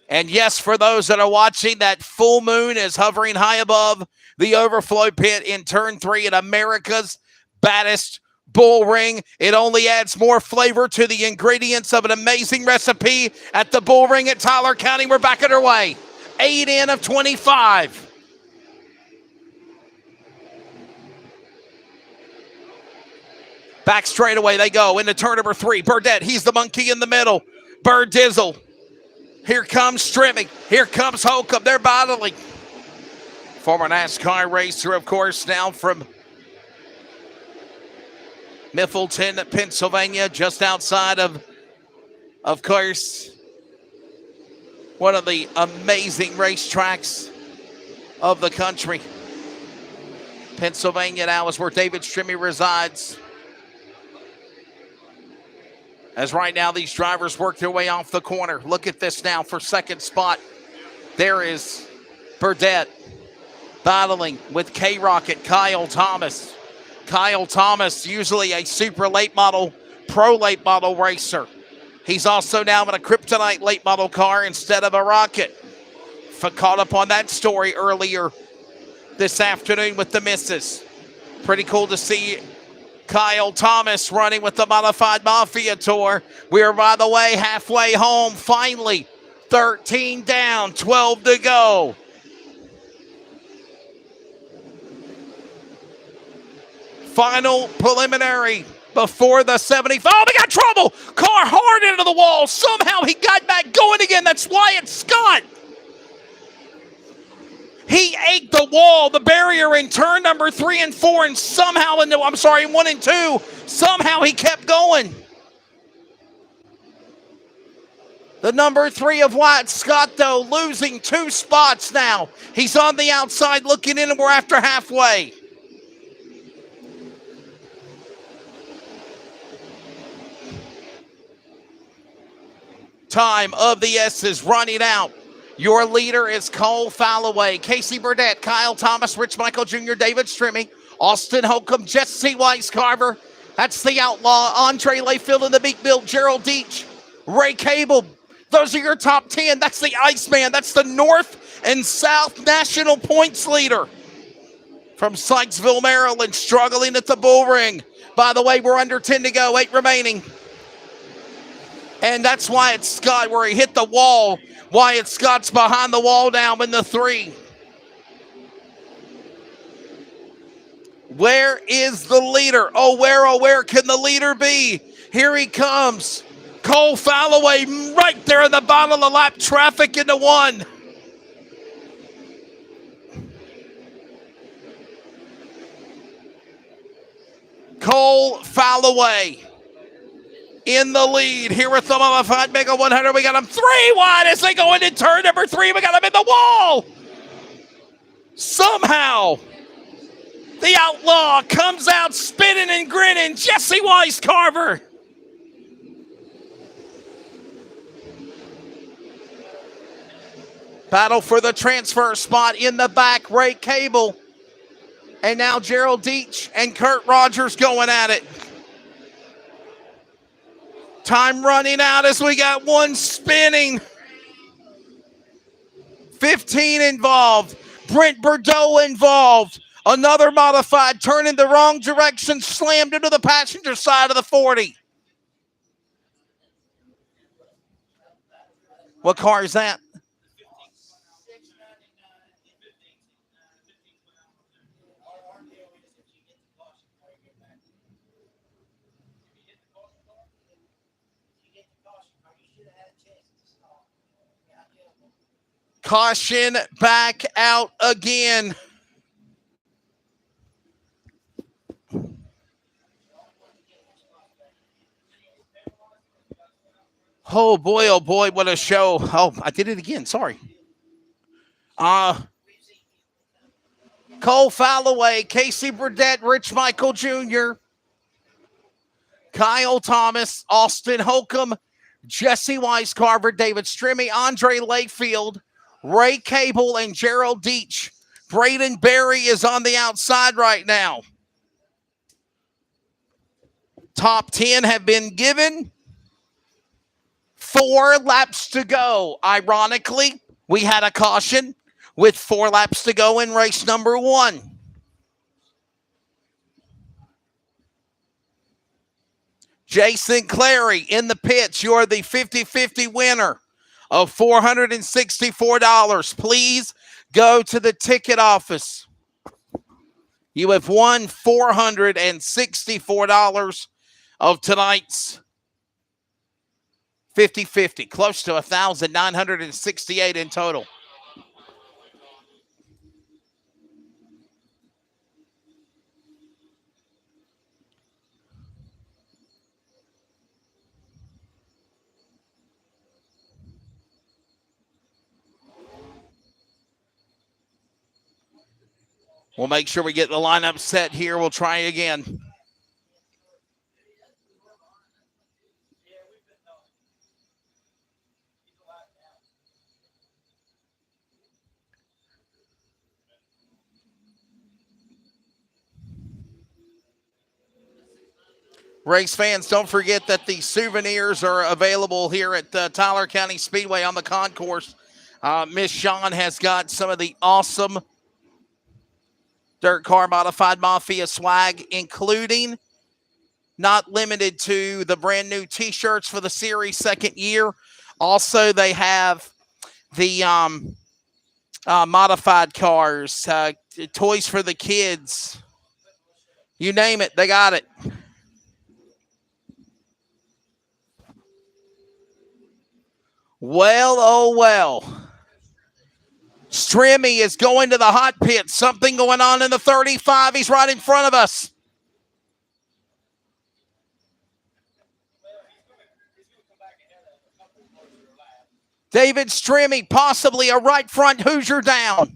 And yes, for those that are watching, that full moon is hovering high above the overflow pit in turn 3 at America's baddest bull ring. It only adds more flavor to the ingredients of an amazing recipe at the bull ring at Tyler County. We're back underway. 8 in of 25. Back straightaway they go into turn number 3. Burdett, he's the monkey in the middle. Bird Dizzle. Here comes Strimming. Here comes Holcomb. They're battling. Former NASCAR racer, of course, now from Mifflinton, Pennsylvania, just outside of course, one of the amazing racetracks of the country. Pennsylvania now is where David Strimming resides. As right now these drivers work their way off the corner. Look at this now for second spot. There is Burdett battling with K-Rocket, Kyle Thomas. Kyle Thomas, usually a super late model, pro late model racer. He's also now in a Kryptonite late model car instead of a Rocket. Caught up on that story earlier this afternoon with the misses. Pretty cool to see Kyle Thomas running with the modified Mafia Tour. We are, by the way, halfway home. Finally, 13 down, 12 to go. Final preliminary before the 75. Oh, we got trouble. Car hard into the wall. Somehow he got back going again. That's Wyatt Scott. He ate the wall, the barrier in turn number 3 and 4, and somehow in 1 and 2, somehow he kept going. The number 3 of Wyatt Scott, though, losing 2 spots now. He's on the outside looking in, and we're after halfway. Time of the S's running out. Your leader is Cole Falloway, Casey Burdett, Kyle Thomas, Rich Michael Jr., David Strimming, Austin Holcomb, Jesse Weiscarver. That's the Outlaw, Andre Layfield in the big build, Gerald Deach, Ray Cable. Those are your top 10. That's the Iceman. That's the North and South National Points leader from Sykesville, Maryland, struggling at the bull ring. By the way, we're under 10 to go, 8 remaining. And that's Wyatt Scott where he hit the wall. Wyatt Scott's behind the wall now in the 3. Where is the leader? Oh, where can the leader be? Here he comes. Cole Falloway right there in the bottom of the lap, traffic into 1. Cole Falloway in the lead here with the modified Mega 100. We got him 3 wide as they go into turn number 3. We got him in the wall. Somehow, the Outlaw comes out spinning and grinning. Jesse Weiscarver. Battle for the transfer spot in the back. Ray Cable. And now Gerald Deach and Kurt Rogers going at it. Time running out as we got 1 spinning. 15 involved. Brent Bordeaux involved. Another modified turn in the wrong direction, slammed into the passenger side of the 40. What car is that? Caution back out again. Oh boy, what a show. Oh, I did it again, sorry. Cole Falloway, Casey Burdett, Rich Michael Jr., Kyle Thomas, Austin Holcomb, Jesse Weiscarver, David Strimming, Andre Layfield, Ray Cable, and Gerald Deach. Braden Berry is on the outside right now. Top 10 have been given. 4 laps to go. Ironically, we had a caution with 4 laps to go in race number 1. Jason Clary in the pits. You are the 50-50 winner of $464. Please go to the ticket office. You have won $464 of tonight's 50-50, close to 1,968 in total. We'll make sure we get the lineup set here. We'll try again. Race fans, don't forget that the souvenirs are available here at Tyler County Speedway on the concourse. Miss Sean has got some of the awesome DIRTcar Modified Mafia swag, including, not limited to, the brand new t-shirts for the series second year. Also, they have the modified cars, toys for the kids. You name it, they got it. Well, oh well. Strimmy is going to the hot pit. Something going on in the 35. He's right in front of us. David Strimmy, possibly a right front Hoosier down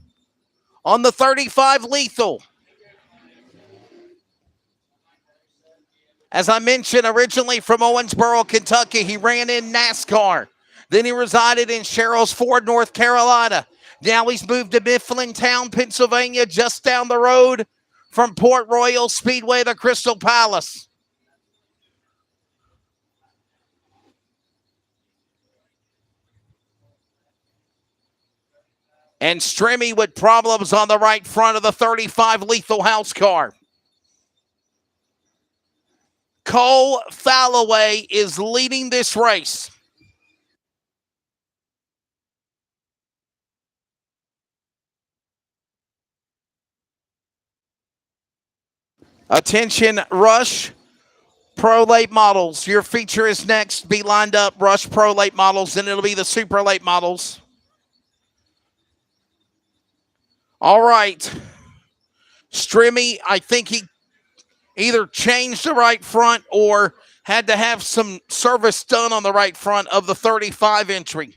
on the 35 lethal. As I mentioned, originally from Owensboro, Kentucky, he ran in NASCAR. Then he resided in Sherrills-Ford, North Carolina. Now he's moved to Mifflintown, Pennsylvania, just down the road from Port Royal Speedway, the Crystal Palace. And Strimmy with problems on the right front of the 35 lethal house car. Cole Falloway is leading this race. Attention, Rush Pro Late Models. Your feature is next. Be lined up, Rush Pro Late Models, and it'll be the Super Late Models. All right. Strimmy, I think he either changed the right front or had to have some service done on the right front of the 35 entry.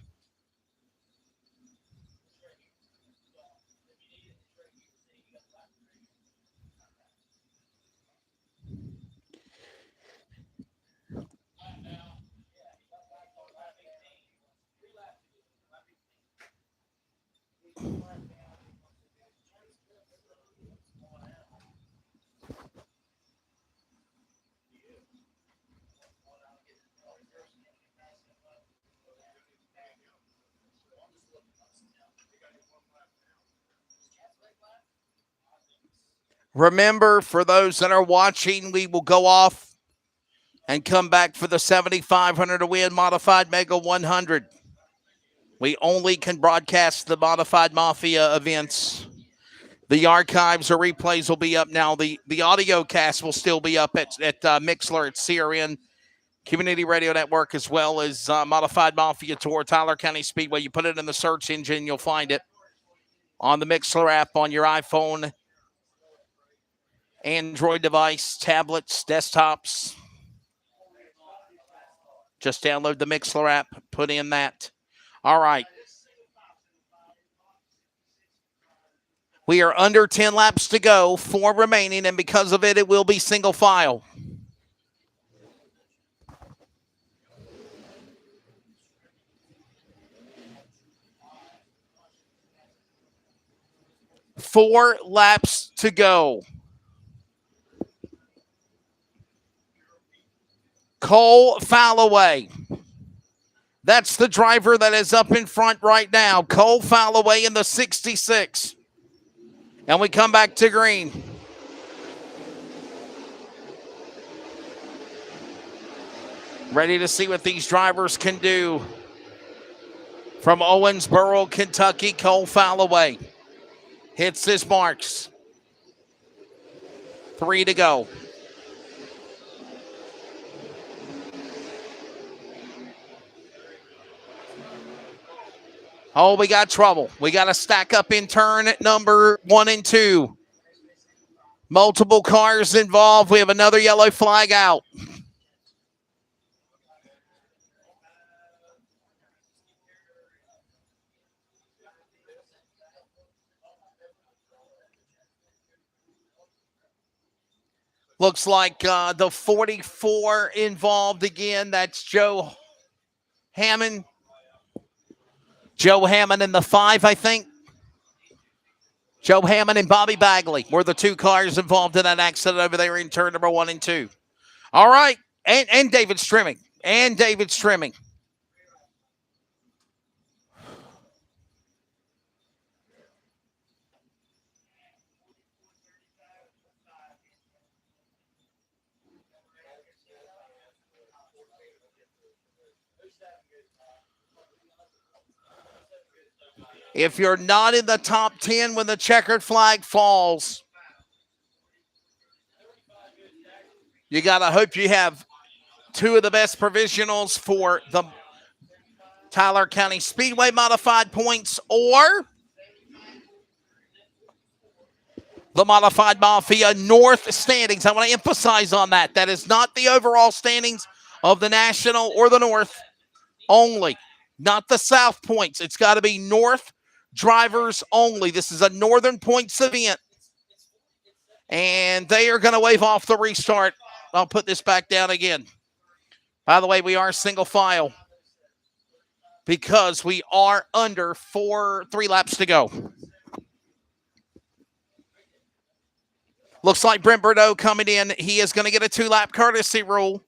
Remember, for those that are watching, we will go off and come back for the 7,500 to win Modified Mega 100. We only can broadcast the Modified Mafia events. The archives or replays will be up now. The audio cast will still be up at Mixler at CRN Community Radio Network, as well as Modified Mafia Tour, Tyler County Speedway. You put it in the search engine, you'll find it on the Mixler app on your iPhone, Android device, tablets, desktops. Just download the Mixler app, put in that. All right. We are under 10 laps to go, 4 remaining, and because of it, it will be single file. Four laps to go. Cole Falloway. That's the driver that is up in front right now. Cole Falloway in the 66. And we come back to green. Ready to see what these drivers can do. From Owensboro, Kentucky, Cole Falloway hits his marks. 3 to go. Oh, we got trouble. We got to stack up in turn at number 1 and 2. Multiple cars involved. We have another yellow flag out. Looks like the 44 involved again. That's Joe Hammond. Joe Hammond in the 5, I think. Joe Hammond and Bobby Bagley were the 2 cars involved in that accident over there in turn number 1 and 2. All right. And David Strimming. And David Strimming. If you're not in the top 10 when the checkered flag falls, you got to hope you have 2 of the best provisionals for the Tyler County Speedway modified points or the modified Mafia North standings. I want to emphasize on that. That is not the overall standings of the National or the North only, not the South points. It's got to be North drivers only. This is a Northern points event. And they are going to wave off the restart. I'll put this back down again. By the way, we are single file because we are under 3 laps to go. Looks like Brent Bordeaux coming in. He is going to get a 2-lap courtesy rule.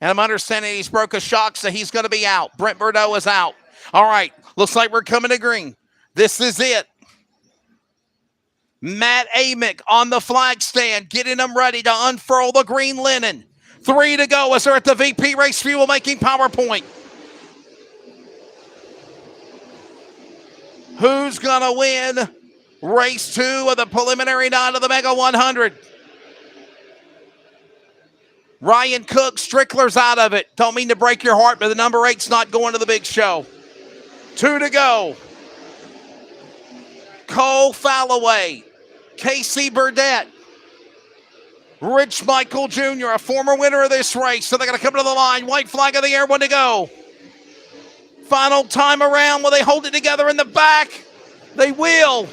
And I'm understanding he's broke a shock, so he's going to be out. Brent Bordeaux is out. All right. Looks like we're coming to green. This is it. Matt Amick on the flag stand, getting them ready to unfurl the green linen. 3 to go as they're at the VP Race Fuel making PowerPoint. Who's going to win race 2 of the preliminary night of the Mega 100? Ryan Cook, Strickler's out of it. Don't mean to break your heart, but the number 8's not going to the big show. 2 to go. Cole Falloway, Casey Burdett, Rich Michael Jr., a former winner of this race. So they're going to come to the line. White flag of the air, 1 to go. Final time around. Will they hold it together in the back? They will.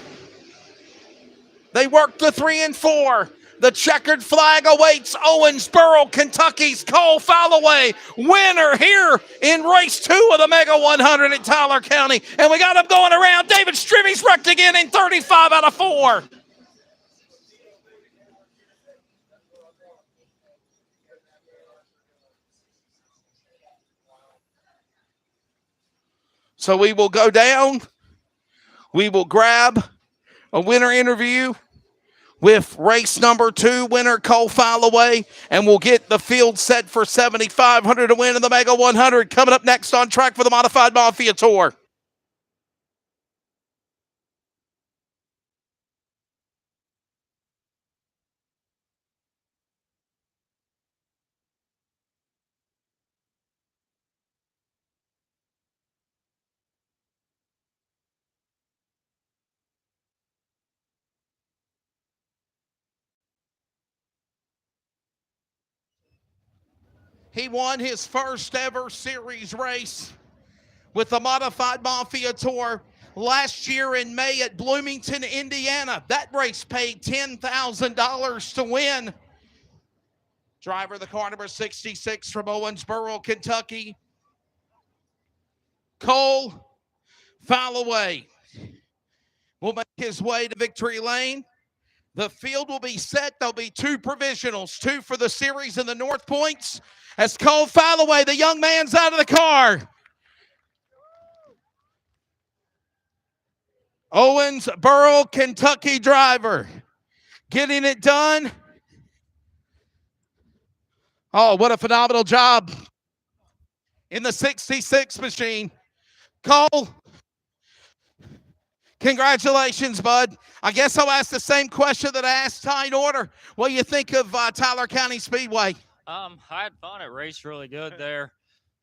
They work the 3 and 4. The checkered flag awaits Owensboro, Kentucky's Cole Falloway, winner here in race 2 of the Mega 100 at Tyler County. And we got him going around. David Strimming's wrecked again in 35 out of 4. So we will go down. We will grab a winner interview with race number 2 winner Cole Falloway, and we'll get the field set for $7,500 to win in the Mega 100. Coming up next on track for the Modified Mafia Tour. He won his first ever series race with the Modified Mafia Tour last year in May at Bloomington, Indiana. That race paid $10,000 to win. Driver of the car number 66 from Owensboro, Kentucky, Cole Falloway will make his way to victory lane. The field will be set. There'll be 2 provisionals, 2 for the series and the North points. As Cole Falloway, the young man's out of the car. Owensboro, Kentucky driver, getting it done Oh, what a phenomenal job in the 66 machine. Cole, congratulations, bud. I guess I'll ask the same question that I asked Ty Norder. What do you think of Tyler County Speedway? I had fun. It raced really good there.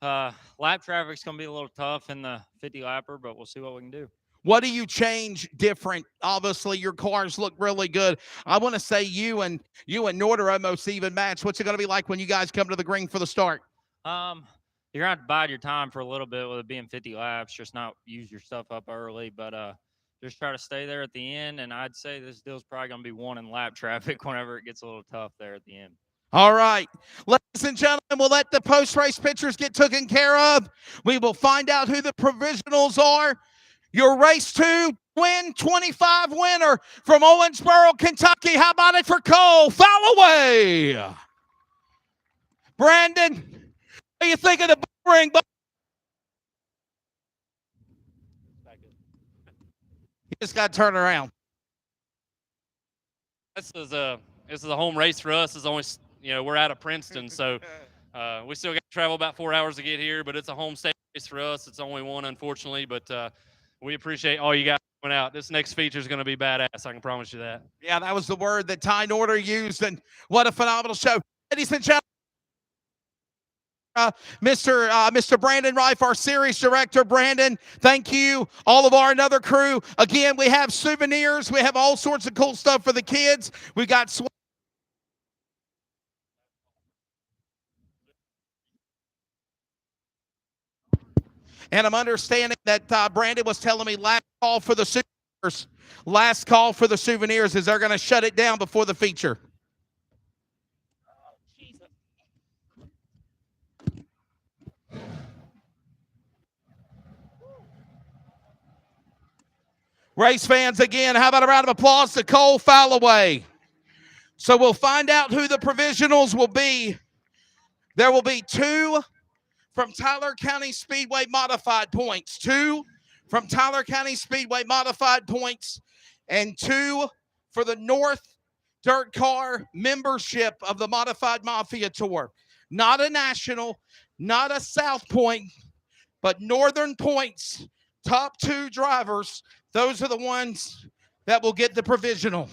Lap traffic's going to be a little tough in the 50 lapper, but we'll see what we can do. What do you change different? Obviously, your cars look really good. I want to say you and Norder almost even match. What's it going to be like when you guys come to the green for the start? You're going to have to bide your time for a little bit with it being 50 laps. Just not use your stuff up early, but just try to stay there at the end. And I'd say this deal's probably going to be one in lap traffic whenever it gets a little tough there at the end. All right, ladies and gentlemen, we'll let the post-race pictures get taken care of. We will find out who the provisionals are. Your race 2 win 25 winner from Owensboro, Kentucky. How about it for Cole Falloway? Brandon, what do you think of the ring? You just got to turn around. This is a home race for us. It's only, we're out of Princeton, so we still got to travel about 4 hours to get here, but it's a home state race for us. It's only one, unfortunately, but we appreciate all you guys coming out. This next feature is going to be badass. I can promise you that. Yeah, that was the word that Ty Norder used, and what a phenomenal show. Ladies and gentlemen, Mr. Brandon Reif, our series director. Brandon, thank you. All of our another crew. Again, we have souvenirs. We have all sorts of cool stuff for the kids. We got and I'm understanding that Brandon was telling me last call for the souvenirs. Last call for the souvenirs is they're going to shut it down before the feature. Race fans, again, how about a round of applause to Cole Falloway? So we'll find out who the provisionals will be. There will be 2 from Tyler County Speedway modified points, 2 from Tyler County Speedway modified points, and 2 for the North DIRTcar membership of the Modified Mafia Tour. Not a national, not a South Point, but Northern Points, top 2 drivers. Those are the ones that will get the provisional.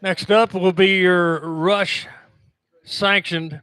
Next up will be your Rush sanctioned